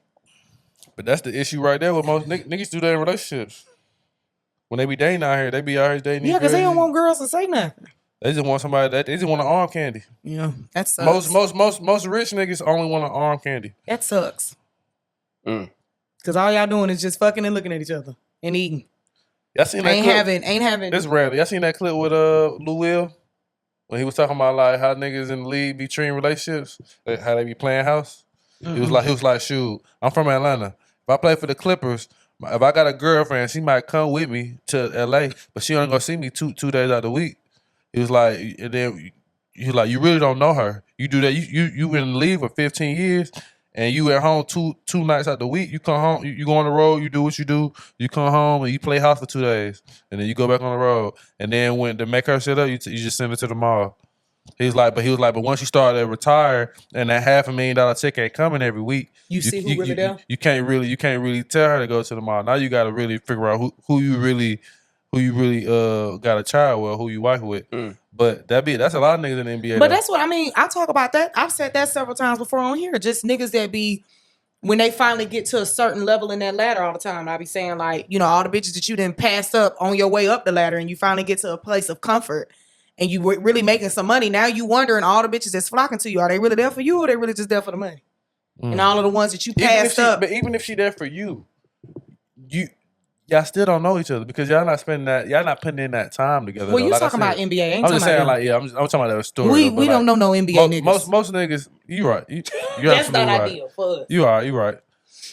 But that's the issue right there with most niggas do that in relationships. When they be dating out here, they be out here dating. Yeah, these because they girls. don't want girls to say nothing. They just want somebody that they just want an arm candy. Yeah, that sucks. Most rich niggas only want an arm candy. That sucks. Mm. Because all y'all doing is just fucking and looking at each other and eating. Y'all seen that Ain't clip? having. It's rare. Y'all seen that clip with Lou Will when he was talking about like how niggas in the league be treating relationships, like, how they be playing house. He was like, shoot, I'm from Atlanta. If I play for the Clippers, if I got a girlfriend, she might come with me to LA, but she only gonna see me two days out of the week. He was like, and then he was like, you really don't know her. You do that. You been in the league for 15 years. And you at home two nights out the week. You come home, you go on the road, you do what you do. You come home and you play house for 2 days, and then you go back on the road. And then when to make her sit up, you just send her to the mall. But once you start to retire and that $500,000 check ain't coming every week, You see who really there? You can't really tell her to go to the mall. Now you got to really figure out who you really got a child with, who you wife with. But that's a lot of niggas in the NBA. But though. that's what I mean. I talk about that. I've said that several times before on here. Just niggas that be, when they finally get to a certain level in that ladder all the time, I be saying like, you know, all the bitches that you didn't pass up on your way up the ladder and you finally get to a place of comfort and you really making some money. Now you wondering all the bitches that's flocking to you, are they really there for you or they really just there for the money? And all of the ones that you passed up. But even if she there for you, y'all still don't know each other because y'all not putting in that time together. Well, though. you Like I talking about said, NBA. Ain't I'm just saying, talking about like, I'm talking about that story. we don't know no NBA niggas. Most niggas, you right. You're That's absolutely not right. ideal for us. You right.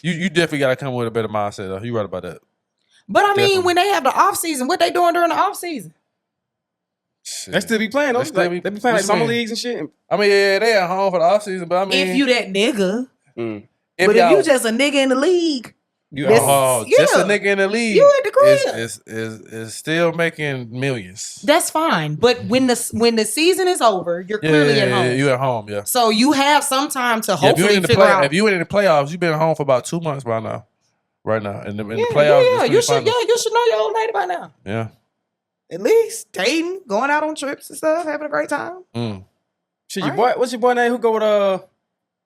You definitely gotta come with a better mindset though. You right about that. But I mean, Definitely. when they have the off season, what they doing during the off season? They still be playing though. They be playing like summer leagues and shit. I mean, yeah, they at home for the off season, but I mean, If you that nigga, if but if y'all- you just a nigga in the league, just a nigga in the league, you at the crib. is still making millions. That's fine. But when the season is over, you're clearly at home. Yeah, you at home, yeah. So you have some time to Yeah, if you hopefully in the figure out. if you in the playoffs, you've been at home for about 2 months by now. Right now, in the playoffs, You should know your old lady by now. Yeah. At least dating, going out on trips and stuff, having a great time. Shit, your boy, what's your boy name? Who go with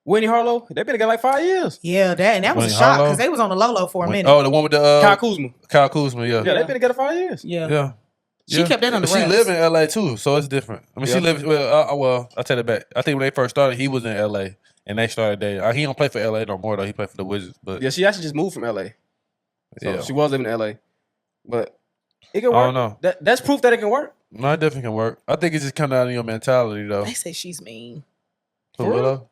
Winnie Harlow? They been together like 5 years. Yeah, that was Winnie a shock Harlow? because they was on the low for a minute. Oh, the one with the Kyle Kuzma. Kyle Kuzma, yeah. Yeah, they been together 5 years. Yeah. She kept that on the But she wraps. live in LA too, so it's different. I mean, she lives well. I take it back. I think when they first started, he was in LA, and they started dating. He don't play for LA no more though. He played for the Wizards, but Yeah, she actually just moved from LA. So yeah, she was living in LA. But it can work. I don't know. That's proof that it can work. No, it definitely can work. I think it just comes down to your mentality though. They say she's mean. For real?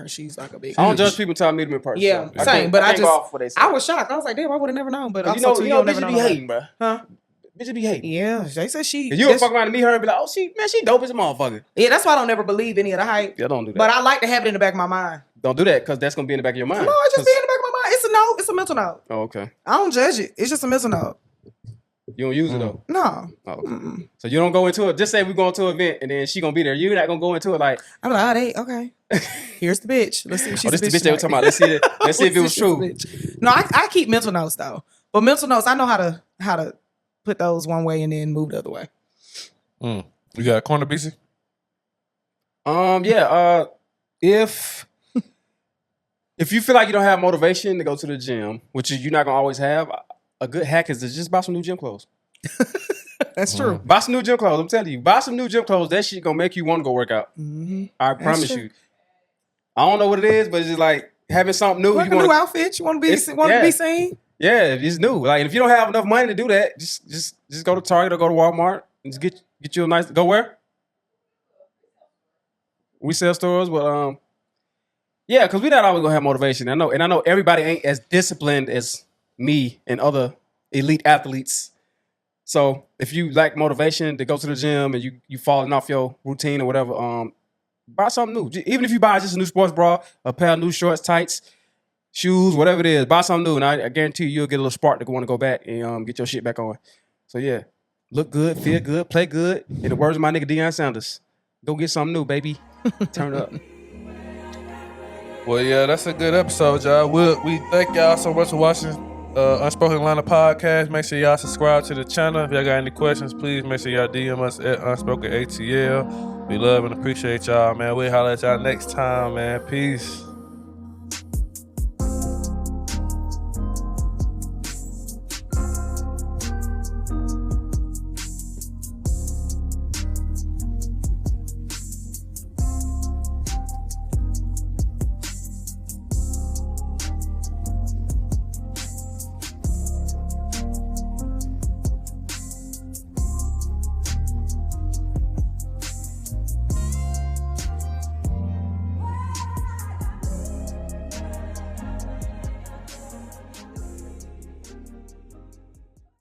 She's like a big. I don't judge people until I meet them in person. Yeah, so same. But I can't go off what they say. I was shocked. I was like, damn, I would have never known. But You also, know, never bitches be know. hating, bro. Huh? Bitches be hating. Yeah, they said she. You don't fuck around and meet her and be like, oh, she dope as a motherfucker. Yeah, that's why I don't ever believe any of the hype. Yeah, don't do that. But I like to have it in the back of my mind. Don't do that because that's gonna be in the back of your mind. No, it just be in the back of my mind. It's a note. It's a mental note. Oh, okay. I don't judge it. It's just a mental note. You don't use it though. No. Oh, okay. So you don't go into it. Just say we going to an event and then she gonna be there. You're not gonna go into it like. I'm like, okay. Here's the bitch. Let's see if she's this a bitch. the bitch they were talking about. Let's see if it was true. No, I keep mental notes though. But mental notes, I know how to put those one way and then move the other way. You got a corner, BC? Yeah. If you feel like you don't have motivation to go to the gym, which you're not gonna always have, a good hack is to just buy some new gym clothes. That's true. Buy some new gym clothes. I'm telling you, buy some new gym clothes. That shit gonna make you want to go work out. I promise you. I don't know what it is, but it's just like having something new. Like you a want new outfit. You want to be seen. Yeah, it's new. Like, if you don't have enough money to do that, just go to Target or go to Walmart and just get you a nice. Go where? We sell stores, but yeah, because we're not always gonna have motivation. I know everybody ain't as disciplined as me and other elite athletes. So if you lack motivation to go to the gym and you falling off your routine or whatever, buy something new. Even if you buy just a new sports bra, a pair of new shorts, tights, shoes, whatever it is, buy something new, and I guarantee you'll get a little spark to want to go back and get your shit back on. So yeah, look good, feel good, play good. In the words of my nigga Deion Sanders, go get something new, baby. Turn up. Well, yeah, that's a good episode, y'all. We thank y'all so much for watching Unspoken Atlanta podcast. Make sure y'all subscribe to the channel. If y'all got any questions, please make sure y'all DM us at Unspoken ATL. We love and appreciate y'all, man. We'll holler at y'all next time, man. Peace.